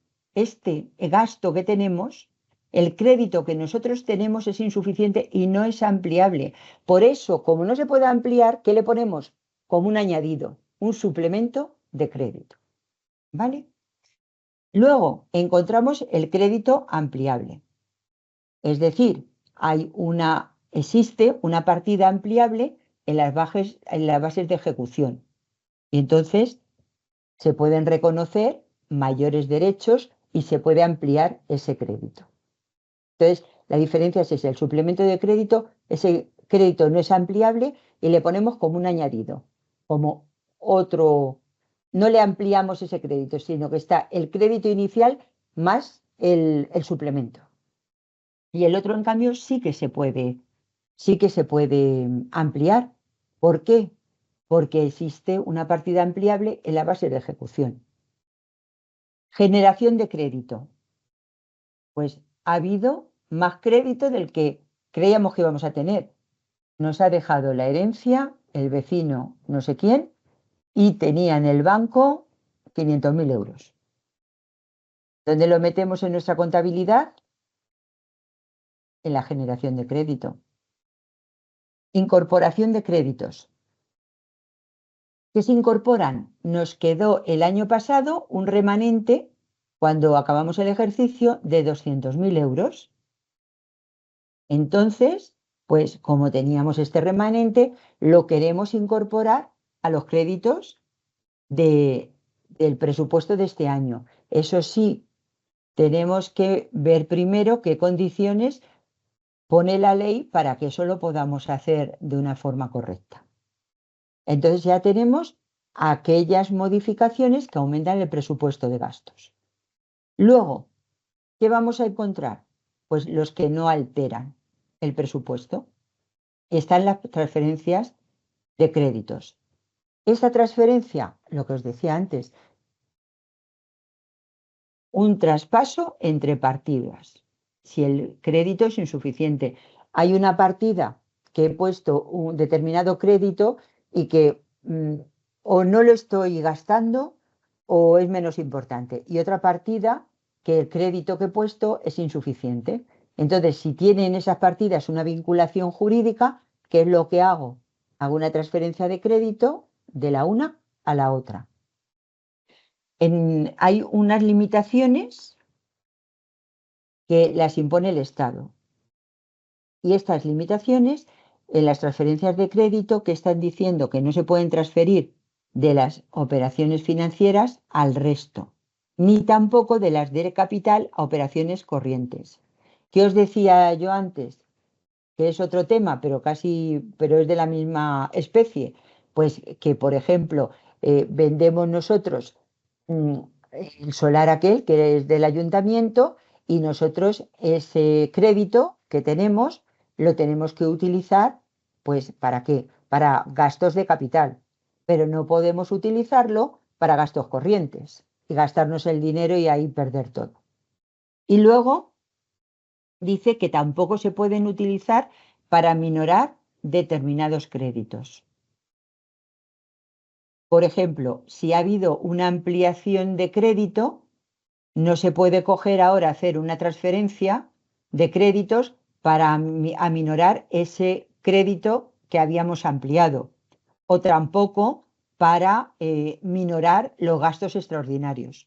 gasto que tenemos, el crédito que nosotros tenemos es insuficiente y no es ampliable. Por eso, como no se puede ampliar, ¿qué le ponemos? Como un añadido, un suplemento de crédito. ¿Vale? Luego encontramos el crédito ampliable. Es decir, existe una partida ampliable en las bases de ejecución. Y entonces se pueden reconocer mayores derechos y se puede ampliar ese crédito. Entonces, la diferencia es esa, el suplemento de crédito, ese crédito no es ampliable y le ponemos como un añadido, como otro, no le ampliamos ese crédito, sino que está el crédito inicial más el suplemento. Y el otro, en cambio, sí que se puede ampliar. ¿Por qué? Porque existe una partida ampliable en la base de ejecución. Generación de crédito. Pues ha habido más crédito del que creíamos que íbamos a tener. Nos ha dejado la herencia, el vecino no sé quién, y tenía en el banco 500.000 euros. ¿Dónde lo metemos en nuestra contabilidad? En la generación de crédito. Incorporación de créditos. ¿Qué se incorporan? Nos quedó el año pasado un remanente, cuando acabamos el ejercicio, de 200.000 euros. Entonces, pues como teníamos este remanente, lo queremos incorporar a los créditos del presupuesto de este año. Eso sí, tenemos que ver primero qué condiciones pone la ley para que eso lo podamos hacer de una forma correcta. Entonces ya tenemos aquellas modificaciones que aumentan el presupuesto de gastos. Luego, ¿qué vamos a encontrar? Pues los que no alteran el presupuesto. Están las transferencias de créditos. Esta transferencia, lo que os decía antes, un traspaso entre partidas. Si el crédito es insuficiente, hay una partida que he puesto un determinado crédito y que o no lo estoy gastando o es menos importante. Y otra partida que el crédito que he puesto es insuficiente. Entonces, si tienen esas partidas una vinculación jurídica, ¿qué es lo que hago? Hago una transferencia de crédito de la una a la otra. Hay unas limitaciones que las impone el Estado. Y estas limitaciones en las transferencias de crédito que están diciendo que no se pueden transferir de las operaciones financieras al resto, ni tampoco de las de capital a operaciones corrientes. ¿Qué os decía yo antes? Que es otro tema, pero es de la misma especie. Pues que, por ejemplo, vendemos nosotros el solar aquel que es del ayuntamiento y nosotros ese crédito que tenemos lo tenemos que utilizar, pues ¿para qué? Para gastos de capital, pero no podemos utilizarlo para gastos corrientes y gastarnos el dinero y ahí perder todo. Y luego dice que tampoco se pueden utilizar para minorar determinados créditos. Por ejemplo, si ha habido una ampliación de crédito, no se puede coger ahora hacer una transferencia de créditos para aminorar ese crédito que habíamos ampliado, o tampoco para minorar los gastos extraordinarios.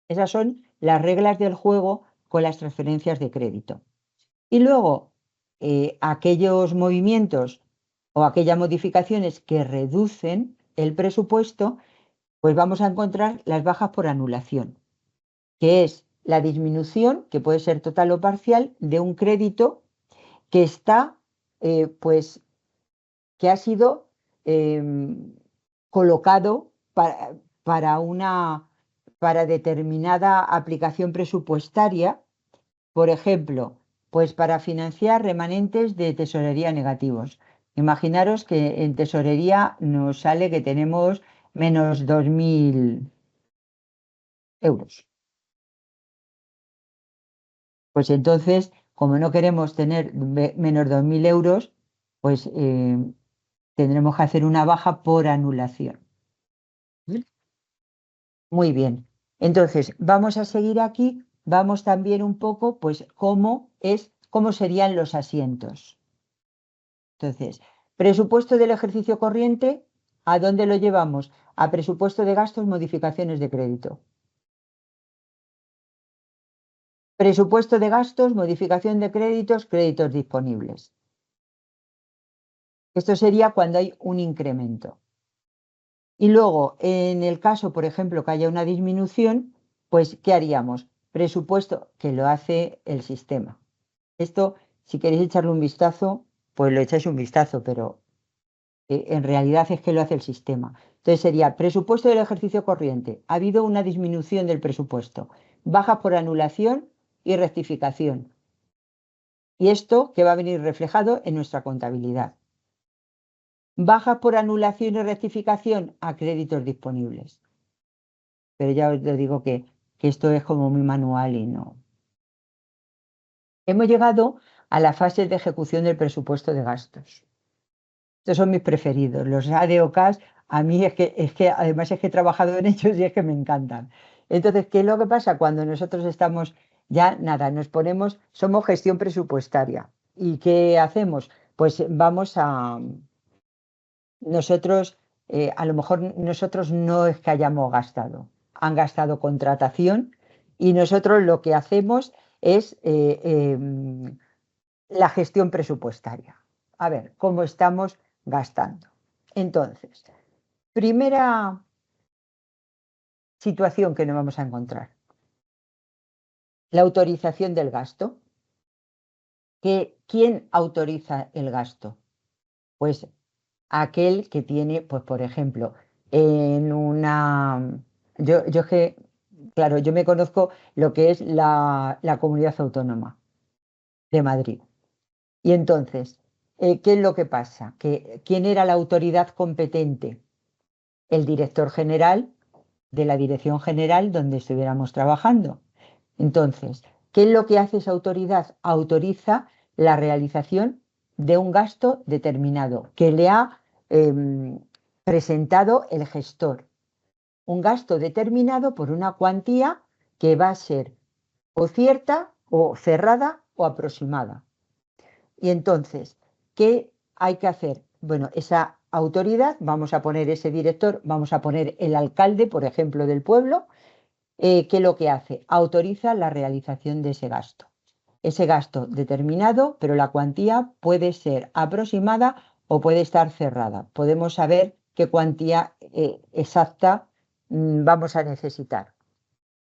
Esas son las reglas del juego con las transferencias de crédito. Y luego, aquellos movimientos o aquellas modificaciones que reducen el presupuesto, pues vamos a encontrar las bajas por anulación, que es la disminución, que puede ser total o parcial, de un crédito que está, pues, que ha sido colocado para determinada aplicación presupuestaria. Por ejemplo, pues para financiar remanentes de tesorería negativos. Imaginaros que en tesorería nos sale que tenemos menos 2.000 euros. Pues entonces, como no queremos tener menos 2.000 euros, pues tendremos que hacer una baja por anulación. Muy bien. Entonces, vamos a seguir aquí. Vamos también un poco, pues, cómo serían los asientos. Entonces, presupuesto del ejercicio corriente, ¿a dónde lo llevamos? A presupuesto de gastos, modificaciones de crédito. Presupuesto de gastos, modificación de créditos, créditos disponibles. Esto sería cuando hay un incremento. Y luego, en el caso, por ejemplo, que haya una disminución, Pues, ¿qué haríamos? Presupuesto, que lo hace el sistema. Esto, si queréis echarle un vistazo, pues lo echáis un vistazo, pero en realidad es que lo hace el sistema. Entonces sería presupuesto del ejercicio corriente. Ha habido una disminución del presupuesto. Bajas por anulación y rectificación. Y esto que va a venir reflejado en nuestra contabilidad. Bajas por anulación y rectificación a créditos disponibles. Pero ya os digo que esto es como muy manual y no. Hemos llegado a la fase de ejecución del presupuesto de gastos. Estos son mis preferidos. Los ADOKs, a mí es que además es que he trabajado en ellos y es que me encantan. Entonces, ¿qué es lo que pasa? Cuando nosotros estamos ya, nada, nos ponemos, somos gestión presupuestaria. ¿Y qué hacemos? Pues vamos a, nosotros, a lo mejor nosotros no es que hayamos gastado, han gastado contratación y nosotros lo que hacemos es la gestión presupuestaria. A ver, ¿cómo estamos gastando? Entonces, primera situación que nos vamos a encontrar. La autorización del gasto. ¿Quién autoriza el gasto? Pues aquel que tiene, pues por ejemplo, en una... Yo es que, claro, yo me conozco lo que es la comunidad autónoma de Madrid. Y entonces, ¿qué es lo que pasa? ¿Quién era la autoridad competente? El director general de la dirección general donde estuviéramos trabajando. Entonces, ¿qué es lo que hace esa autoridad? Autoriza la realización de un gasto determinado que le ha presentado el gestor. Un gasto determinado por una cuantía que va a ser o cierta o cerrada o aproximada. Y entonces, ¿qué hay que hacer? Bueno, esa autoridad, vamos a poner ese director, vamos a poner el alcalde, por ejemplo, del pueblo, ¿qué es lo que hace? Autoriza la realización de ese gasto. Ese gasto determinado, pero la cuantía puede ser aproximada o puede estar cerrada. Podemos saber qué cuantía exacta vamos a necesitar.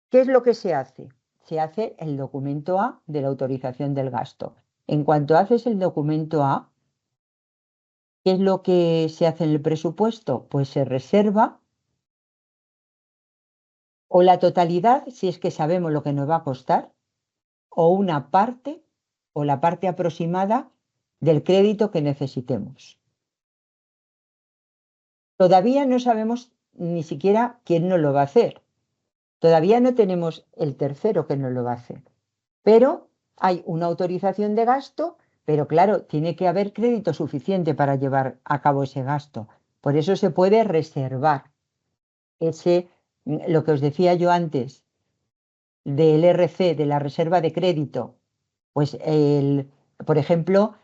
¿Qué es lo que se hace? Se hace el documento A de la autorización del gasto. En cuanto haces el documento A, ¿qué es lo que se hace en el presupuesto? Pues se reserva o la totalidad, si es que sabemos lo que nos va a costar, o una parte o la parte aproximada del crédito que necesitemos. Todavía no sabemos ni siquiera quién nos lo va a hacer. Todavía no tenemos el tercero que nos lo va a hacer. Pero hay una autorización de gasto, pero claro, tiene que haber crédito suficiente para llevar a cabo ese gasto. Por eso se puede reservar lo que os decía yo antes del RC, de la reserva de crédito. Pues por ejemplo,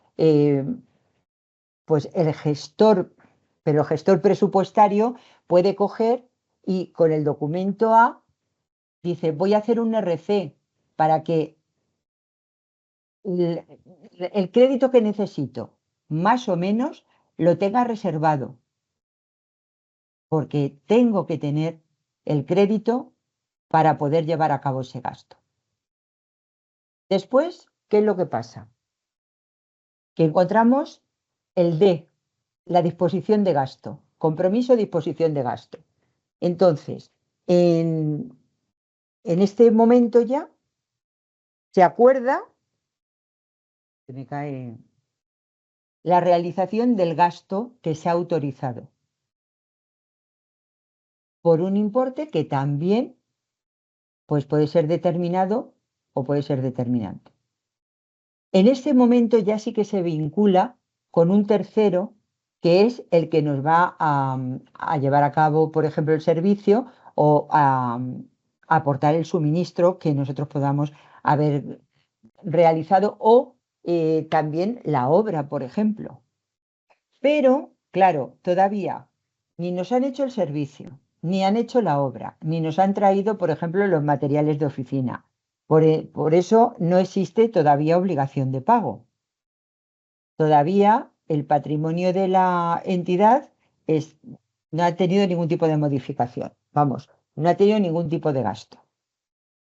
pues el gestor, pero el gestor presupuestario puede coger y con el documento A dice, voy a hacer un RC para que el crédito que necesito, más o menos, lo tenga reservado, porque tengo que tener el crédito para poder llevar a cabo ese gasto. Después, ¿qué es lo que pasa? Que encontramos el D, la disposición de gasto, compromiso, disposición de gasto. Entonces, en este momento ya se acuerda, se me cae, la realización del gasto que se ha autorizado por un importe que también pues puede ser determinado o puede ser determinante. En este momento ya sí que se vincula con un tercero que es el que nos va a llevar a cabo, por ejemplo, el servicio o a aportar el suministro que nosotros podamos haber realizado o también la obra, por ejemplo. Pero, claro, todavía ni nos han hecho el servicio, ni han hecho la obra, ni nos han traído, por ejemplo, los materiales de oficina. Por eso no existe todavía obligación de pago. Todavía el patrimonio de la entidad no ha tenido ningún tipo de modificación. Vamos, no ha tenido ningún tipo de gasto.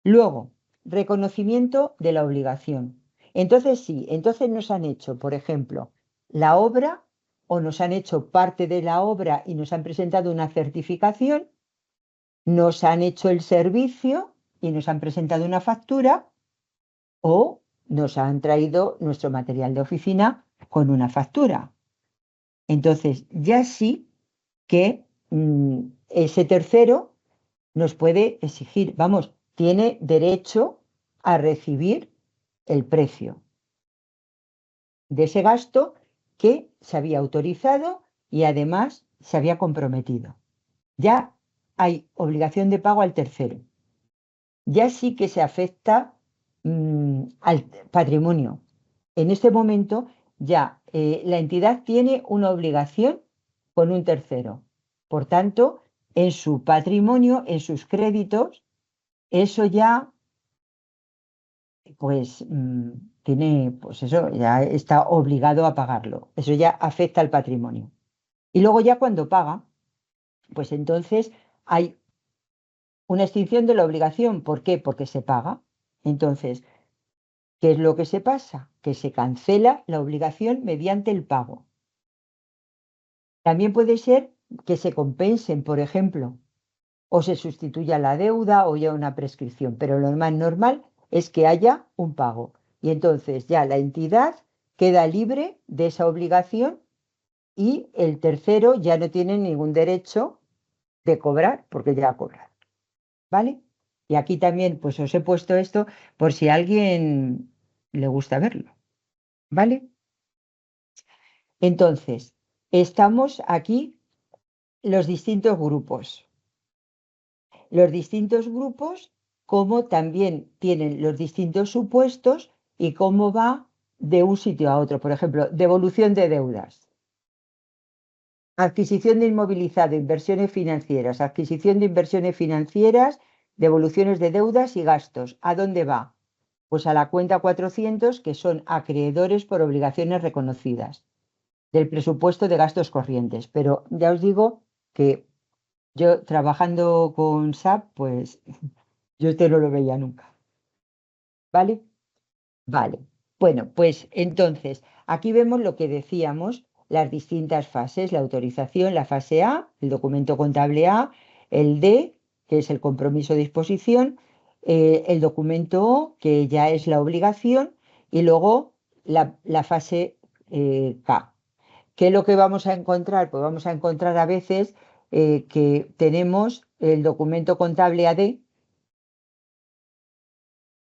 Luego, reconocimiento de la obligación. Entonces sí, entonces nos han hecho, por ejemplo, la obra o nos han hecho parte de la obra y nos han presentado una certificación, nos han hecho el servicio y nos han presentado una factura o nos han traído nuestro material de oficina con una factura. Entonces, ya sí que ese tercero nos puede exigir, vamos, tiene derecho a recibir el precio de ese gasto que se había autorizado y además se había comprometido. Ya hay obligación de pago al tercero. Ya sí que se afecta al patrimonio. En este momento ya la entidad tiene una obligación con un tercero. Por tanto, en su patrimonio, en sus créditos, eso ya pues tiene, pues eso, ya está obligado a pagarlo. Eso ya afecta al patrimonio. Y luego ya cuando paga, pues entonces hay una extinción de la obligación. ¿Por qué? Porque se paga. Entonces, ¿qué es lo que se pasa? Que se cancela la obligación mediante el pago. También puede ser que se compensen, por ejemplo, o se sustituya la deuda o ya una prescripción, pero lo más normal es que haya un pago. Y entonces ya la entidad queda libre de esa obligación y el tercero ya no tiene ningún derecho de cobrar porque ya ha cobrado. ¿Vale? Y aquí también pues os he puesto esto por si a alguien le gusta verlo. ¿Vale? Entonces, estamos aquí los distintos grupos. Los distintos grupos, cómo también tienen los distintos supuestos y cómo va de un sitio a otro. Por ejemplo, devolución de deudas, adquisición de inmovilizado, inversiones financieras, adquisición de inversiones financieras, devoluciones de deudas y gastos. ¿A dónde va? Pues a la cuenta 400, que son acreedores por obligaciones reconocidas del presupuesto de gastos corrientes. Pero ya os digo que yo trabajando con SAP, pues yo este no lo veía nunca. ¿Vale? Vale. Bueno, pues entonces, aquí vemos lo que decíamos, las distintas fases, la autorización, la fase A, el documento contable A, el D, que es el compromiso de disposición, el documento O, que ya es la obligación, y luego la fase K. ¿Qué es lo que vamos a encontrar? Pues vamos a encontrar a veces que tenemos el documento contable AD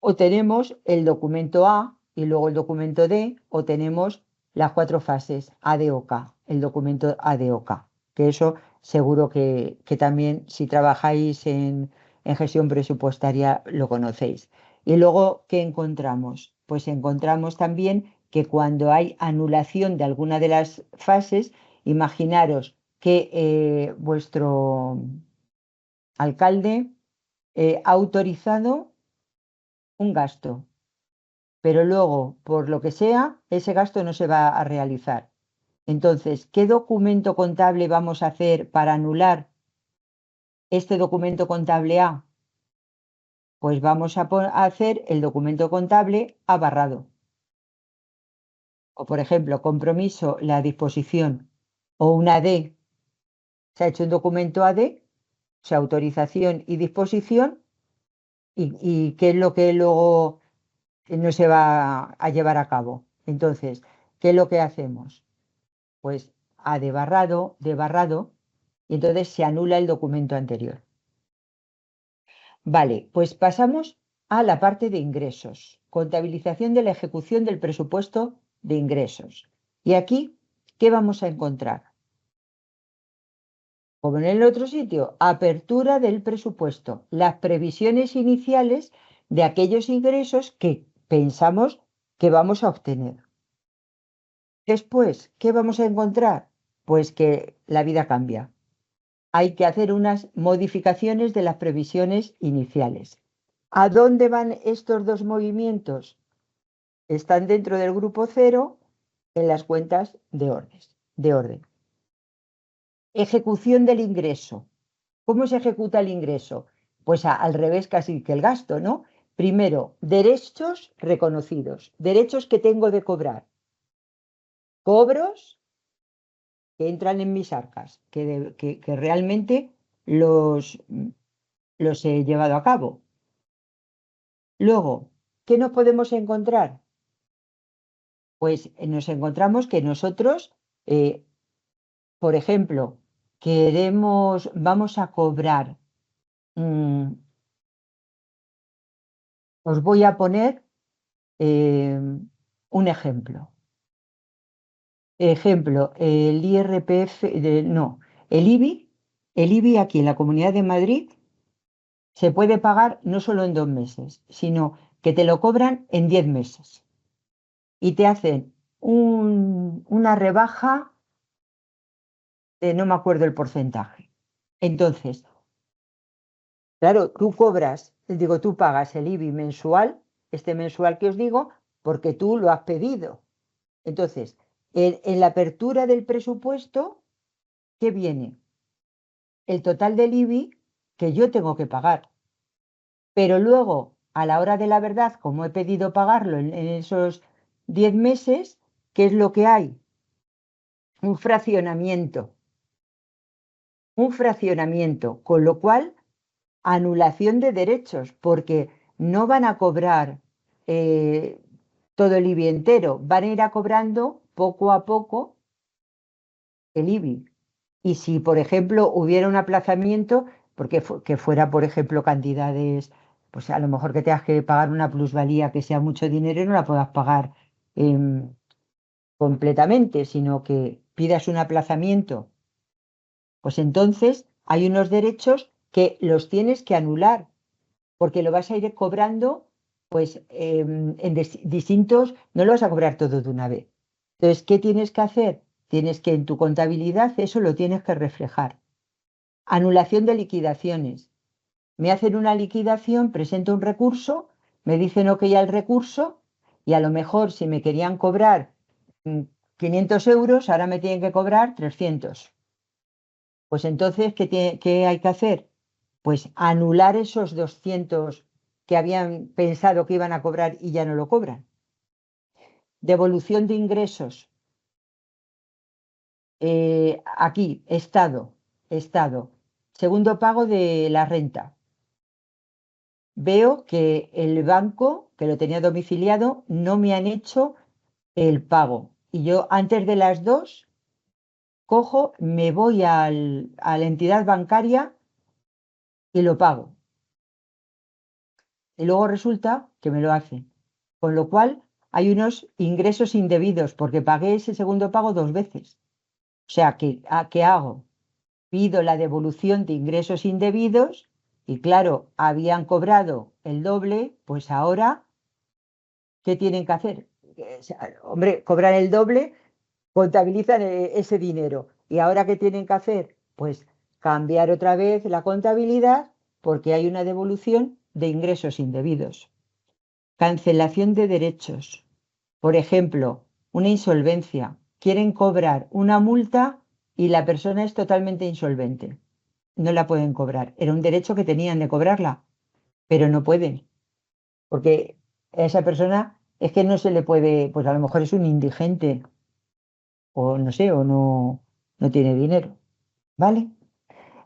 o tenemos el documento A y luego el documento D o tenemos las cuatro fases A, D o K, el documento A, D o K, que eso seguro que también si trabajáis en gestión presupuestaria lo conocéis. Y luego, ¿qué encontramos? Pues encontramos también que cuando hay anulación de alguna de las fases, imaginaros que vuestro alcalde ha autorizado un gasto, pero luego, por lo que sea, ese gasto no se va a realizar. Entonces, ¿qué documento contable vamos a hacer para anular este documento contable A? Pues vamos a hacer el documento contable A barrado. O, por ejemplo, compromiso, la disposición o una D. Se ha hecho un documento AD, o sea, autorización y disposición, y qué es lo que luego no se va a llevar a cabo. Entonces, ¿qué es lo que hacemos? Pues a de barrado, y entonces se anula el documento anterior. Vale, pues pasamos a la parte de ingresos, contabilización de la ejecución del presupuesto de ingresos. Y aquí, ¿qué vamos a encontrar? Como en el otro sitio, apertura del presupuesto, las previsiones iniciales de aquellos ingresos que pensamos que vamos a obtener. Después, ¿qué vamos a encontrar? Pues que la vida cambia. Hay que hacer unas modificaciones de las previsiones iniciales. ¿A dónde van estos dos movimientos? Están dentro del grupo cero en las cuentas de orden. Ejecución del ingreso. ¿Cómo se ejecuta el ingreso? Pues al revés casi que el gasto, ¿no? Primero, derechos reconocidos, derechos que tengo de cobrar, cobros que entran en mis arcas, que realmente los, los he llevado a cabo. Luego, ¿qué nos podemos encontrar? Pues nos encontramos que nosotros, por ejemplo, vamos a cobrar, mm, os voy a poner un ejemplo. Ejemplo, el IRPF, no, el IBI aquí en la Comunidad de Madrid se puede pagar no solo en 2 meses, sino que te lo cobran en 10 meses y te hacen una rebaja de no me acuerdo el porcentaje. Entonces, claro, tú pagas el IBI mensual, este mensual que os digo, porque tú lo has pedido. Entonces, en la apertura del presupuesto, ¿qué viene? El total del IBI que yo tengo que pagar. Pero luego, a la hora de la verdad, como he pedido pagarlo en esos 10 meses, ¿qué es lo que hay? Un fraccionamiento, con lo cual, anulación de derechos, porque no van a cobrar todo el IBI entero, van a ir a cobrando poco a poco el IBI. Y si, por ejemplo, hubiera un aplazamiento, porque que fuera, por ejemplo, cantidades, pues a lo mejor que tengas que pagar una plusvalía que sea mucho dinero y no la puedas pagar completamente, sino que pidas un aplazamiento, pues entonces hay unos derechos que los tienes que anular, porque lo vas a ir cobrando, pues en distintos, no lo vas a cobrar todo de una vez. Entonces, ¿qué tienes que hacer? Tienes que en tu contabilidad eso lo tienes que reflejar. Anulación de liquidaciones. Me hacen una liquidación, presento un recurso, me dicen ok al recurso y a lo mejor si me querían cobrar 500 euros, ahora me tienen que cobrar 300. Pues entonces, ¿qué hay que hacer? Pues anular esos 200 que habían pensado que iban a cobrar y ya no lo cobran. Devolución de ingresos. Aquí, Estado. Segundo pago de la renta. Veo que el banco, que lo tenía domiciliado, no me han hecho el pago. Y yo antes de las 2 cojo, me voy a la entidad bancaria y lo pago. Y luego resulta que me lo hacen. Con lo cual hay unos ingresos indebidos porque pagué ese segundo pago 2 veces. O sea, ¿qué hago? Pido la devolución de ingresos indebidos y claro, habían cobrado el doble, pues ahora, ¿qué tienen que hacer? O sea, hombre, cobran el doble, contabilizan ese dinero. ¿Y ahora qué tienen que hacer? Pues cambiar otra vez la contabilidad porque hay una devolución de ingresos indebidos. Cancelación de derechos. Por ejemplo, una insolvencia. Quieren cobrar una multa y la persona es totalmente insolvente. No la pueden cobrar. Era un derecho que tenían de cobrarla, pero no pueden, porque a esa persona es que no se le puede, pues a lo mejor es un indigente o no sé, o no tiene dinero. ¿Vale?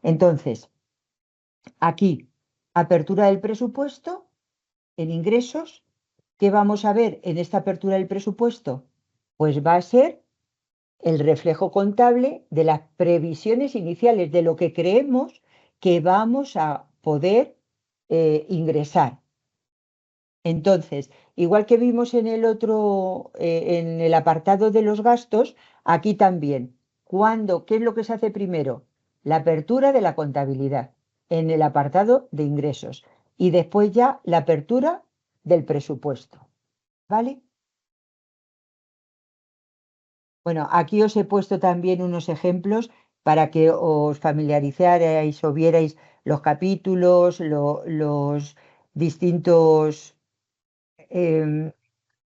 Entonces, aquí, apertura del presupuesto en ingresos. ¿Qué vamos a ver en esta apertura del presupuesto? Pues va a ser el reflejo contable de las previsiones iniciales, de lo que creemos que vamos a poder ingresar. Entonces, igual que vimos en el otro, en el apartado de los gastos, aquí también. ¿Qué es lo que se hace primero? La apertura de la contabilidad en el apartado de ingresos y después ya la apertura del presupuesto. ¿Vale? Bueno, aquí os he puesto también unos ejemplos para que os familiarizarais o vierais los capítulos, los distintos, em,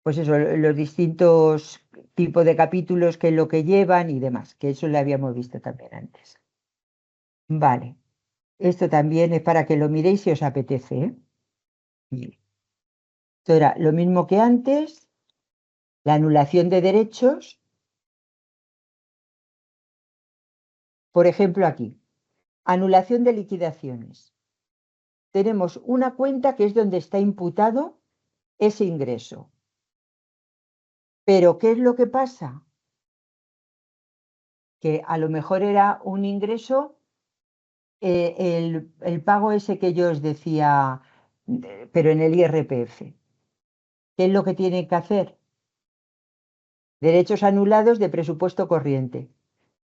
pues eso, los distintos tipos de capítulos que es lo que llevan y demás, que eso lo habíamos visto también antes. Vale. Esto también es para que lo miréis si os apetece, ¿eh? Mira, esto era lo mismo que antes, la anulación de derechos. Por ejemplo, aquí, anulación de liquidaciones. Tenemos una cuenta que es donde está imputado ese ingreso. Pero, ¿qué es lo que pasa? Que a lo mejor era un ingreso, el pago ese que yo os decía, pero en el IRPF. ¿Qué es lo que tiene que hacer? Derechos anulados de presupuesto corriente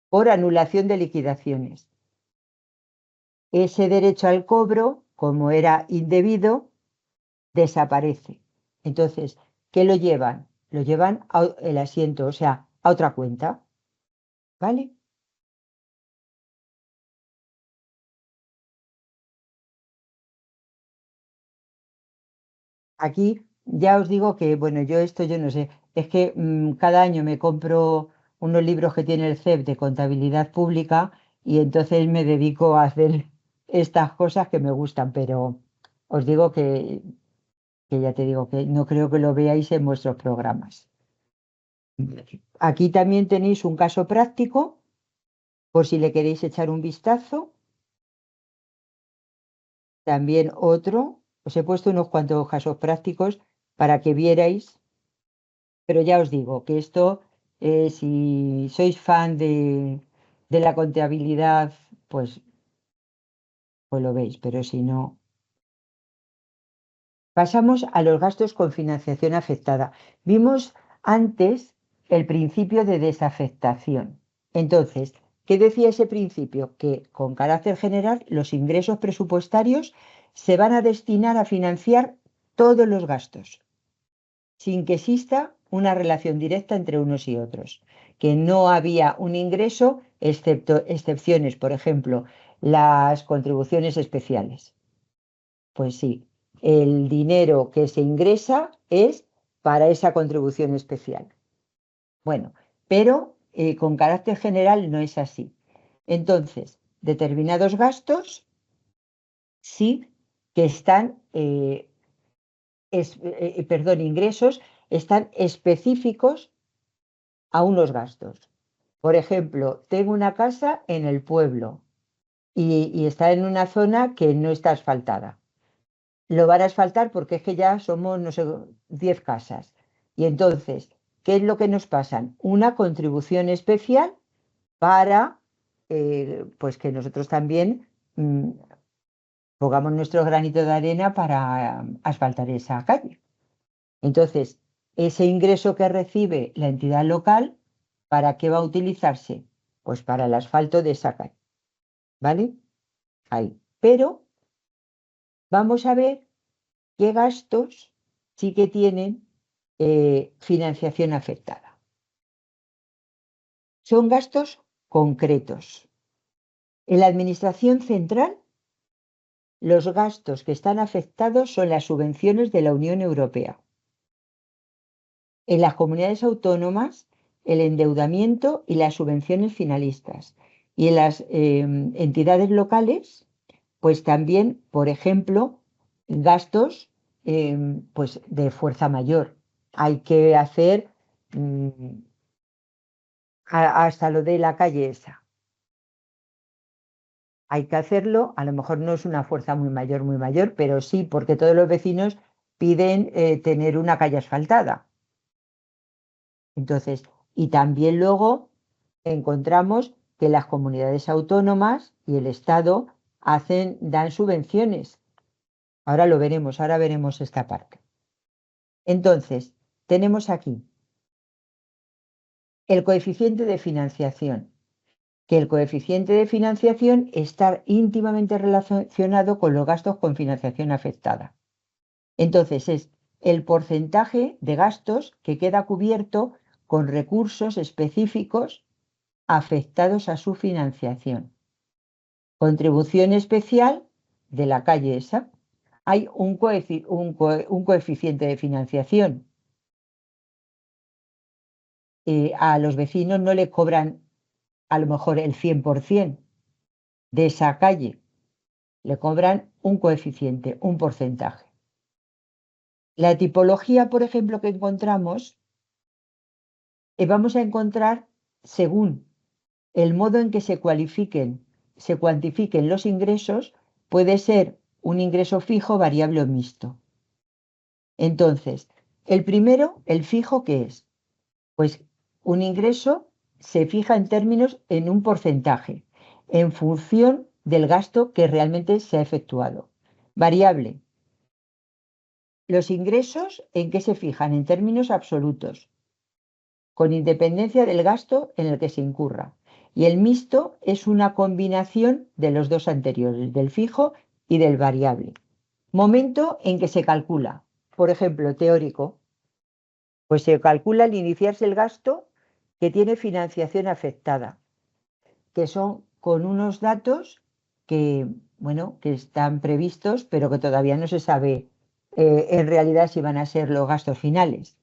por anulación de liquidaciones. Ese derecho al cobro, como era indebido, desaparece. Entonces, ¿qué lo llevan? Lo llevan el asiento, o sea, a otra cuenta, ¿vale? Aquí ya os digo que, bueno, yo no sé, es que cada año me compro unos libros que tiene el CEP de contabilidad pública y entonces me dedico a hacer estas cosas que me gustan, pero os digo que ya te digo que no creo que lo veáis en vuestros programas. Aquí también tenéis un caso práctico, por si le queréis echar un vistazo. También otro, os he puesto unos cuantos casos prácticos para que vierais. Pero ya os digo que esto, si sois fan de la contabilidad, pues lo veis, pero si no, pasamos a los gastos con financiación afectada. Vimos antes el principio de desafectación. Entonces, ¿qué decía ese principio? Que con carácter general los ingresos presupuestarios se van a destinar a financiar todos los gastos, sin que exista una relación directa entre unos y otros, que no había un ingreso, excepto excepciones, por ejemplo, las contribuciones especiales. Pues sí, el dinero que se ingresa es para esa contribución especial. Bueno, pero con carácter general no es así. Entonces, determinados gastos sí que están, perdón, ingresos están específicos a unos gastos. Por ejemplo, tengo una casa en el pueblo y está en una zona que no está asfaltada. Lo van a asfaltar porque es que ya somos, no sé, 10 casas. Y entonces, ¿qué es lo que nos pasan? Una contribución especial para, pues que nosotros también pongamos nuestro granito de arena para asfaltar esa calle. Entonces, ese ingreso que recibe la entidad local, ¿para qué va a utilizarse? Pues para el asfalto de esa calle, ¿vale? Ahí. Pero vamos a ver qué gastos sí que tienen financiación afectada. Son gastos concretos. En la Administración Central, los gastos que están afectados son las subvenciones de la Unión Europea. En las comunidades autónomas, el endeudamiento y las subvenciones finalistas. Y en las entidades locales, pues también, por ejemplo, gastos pues de fuerza mayor. Hay que hacer hasta lo de la calle esa. Hay que hacerlo, a lo mejor no es una fuerza muy mayor, pero sí, porque todos los vecinos piden tener una calle asfaltada. Entonces, y también luego encontramos que las comunidades autónomas y el Estado dan subvenciones. Ahora veremos esta parte. Entonces, tenemos aquí el coeficiente de financiación, que el coeficiente de financiación está íntimamente relacionado con los gastos con financiación afectada. Entonces, es el porcentaje de gastos que queda cubierto con recursos específicos afectados a su financiación. Contribución especial de la calle esa. Hay un coeficiente de financiación. A los vecinos no le cobran a lo mejor el 100% de esa calle, Le cobran un coeficiente, un porcentaje. La tipología, por ejemplo, que encontramos, vamos a encontrar según el modo en que se cuantifiquen los ingresos, puede ser un ingreso fijo, variable o mixto. Entonces, el primero, el fijo, ¿qué es? Pues un ingreso se fija en términos en un porcentaje, en función del gasto que realmente se ha efectuado. Variable. Los ingresos, ¿en qué se fijan? En términos absolutos, con independencia del gasto en el que se incurra. Y el mixto es una combinación de los dos anteriores, del fijo y del variable. Momento en que se calcula. Por ejemplo, teórico, pues se calcula al iniciarse el gasto que tiene financiación afectada, que son con unos datos que, bueno, que están previstos, pero que todavía no se sabe en realidad si van a ser los gastos finales.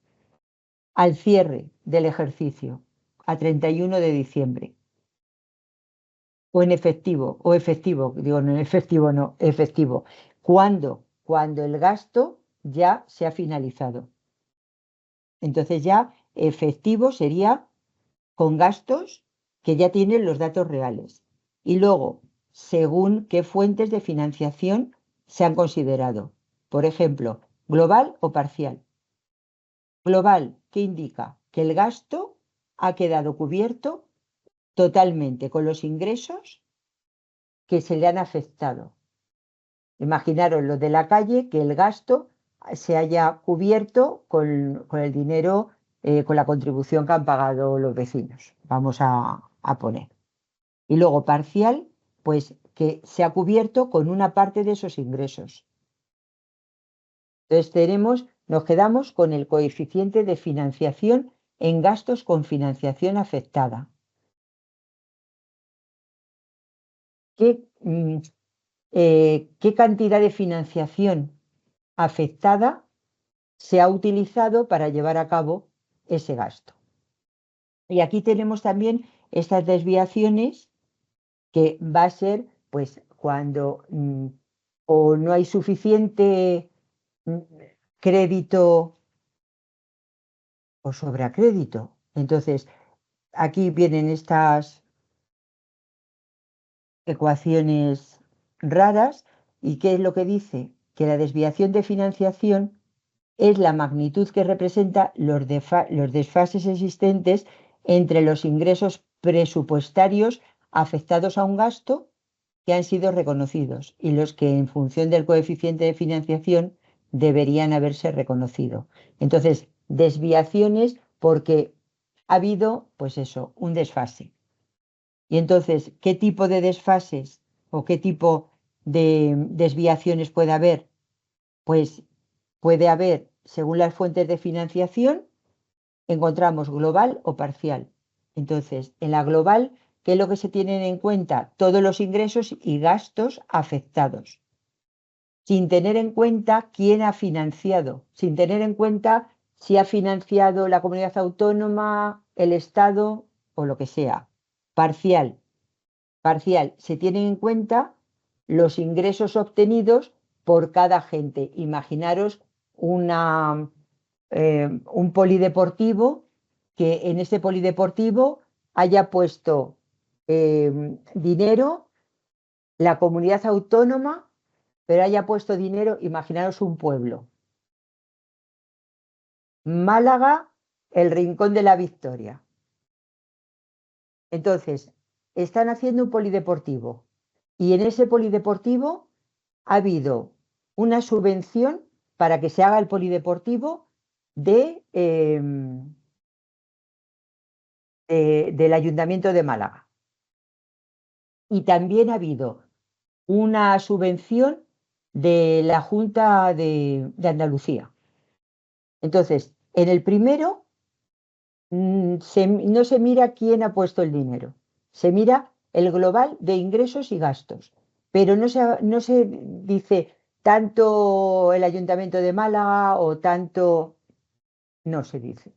Al cierre del ejercicio, a 31 de diciembre. O en efectivo, digo, no en efectivo, no, efectivo. ¿Cuándo? Cuando el gasto ya se ha finalizado. Entonces ya efectivo sería con gastos que ya tienen los datos reales. Y luego, según qué fuentes de financiación se han considerado. Por ejemplo, global o parcial. Global, ¿qué indica? Que el gasto ha quedado cubierto totalmente con los ingresos que se le han afectado. Imaginaros lo de la calle, que el gasto se haya cubierto con el dinero, con la contribución que han pagado los vecinos, vamos a poner. Y luego parcial, pues que se ha cubierto con una parte de esos ingresos. Entonces nos quedamos con el coeficiente de financiación en gastos con financiación afectada. ¿Qué cantidad de financiación afectada se ha utilizado para llevar a cabo ese gasto? Y aquí tenemos también estas desviaciones que va a ser, pues, cuando o no hay suficiente mm, crédito o sobra crédito. Entonces, aquí vienen estas ecuaciones raras. ¿Y qué es lo que dice? Que la desviación de financiación es la magnitud que representa los desfases existentes entre los ingresos presupuestarios afectados a un gasto que han sido reconocidos y los que en función del coeficiente de financiación deberían haberse reconocido. Entonces, desviaciones porque ha habido, pues eso, un desfase. Y entonces, ¿qué tipo de desfases o qué tipo de desviaciones puede haber? Pues puede haber, según las fuentes de financiación, encontramos global o parcial. Entonces, en la global, ¿qué es lo que se tienen en cuenta? Todos los ingresos y gastos afectados, sin tener en cuenta quién ha financiado, sin tener en cuenta si ha financiado la comunidad autónoma, el Estado o lo que sea. Parcial. Parcial. Se tienen en cuenta los ingresos obtenidos por cada agente. Imaginaros un polideportivo que en ese polideportivo haya puesto dinero la comunidad autónoma, pero haya puesto dinero, imaginaros un pueblo. Málaga, el Rincón de la Victoria. Entonces, están haciendo un polideportivo y en ese polideportivo ha habido una subvención para que se haga el polideportivo del Ayuntamiento de Málaga. Y también ha habido una subvención de la Junta de Andalucía. Entonces, en el primero no se mira quién ha puesto el dinero, se mira el global de ingresos y gastos, pero no se dice tanto el Ayuntamiento de Málaga o tanto, no se dice.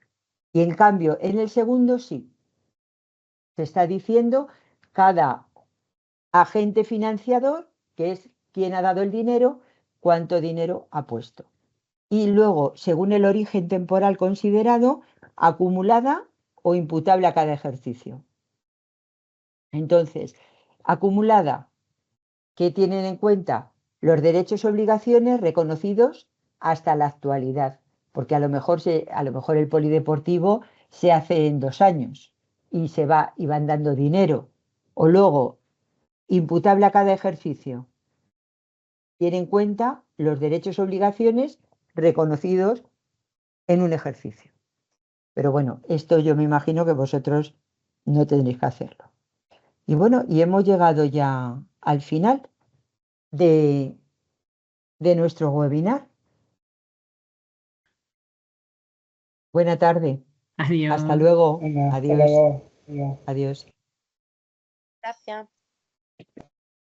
Y en cambio, en el segundo sí, se está diciendo cada agente financiador, que es quién ha dado el dinero, cuánto dinero ha puesto. Y luego, según el origen temporal considerado, acumulada o imputable a cada ejercicio. Entonces, acumulada, que tienen en cuenta los derechos y obligaciones reconocidos hasta la actualidad, porque a lo mejor el polideportivo se hace en 2 años y van dando dinero. O luego, imputable a cada ejercicio, tiene en cuenta los derechos y obligaciones reconocidos en un ejercicio. Pero bueno, esto yo me imagino que vosotros no tendréis que hacerlo. Y bueno, y hemos llegado ya al final de, de nuestro webinar. Buena tarde. Hasta Adiós. luego. Venga, hasta Adiós. luego. Adiós. Adiós. Gracias.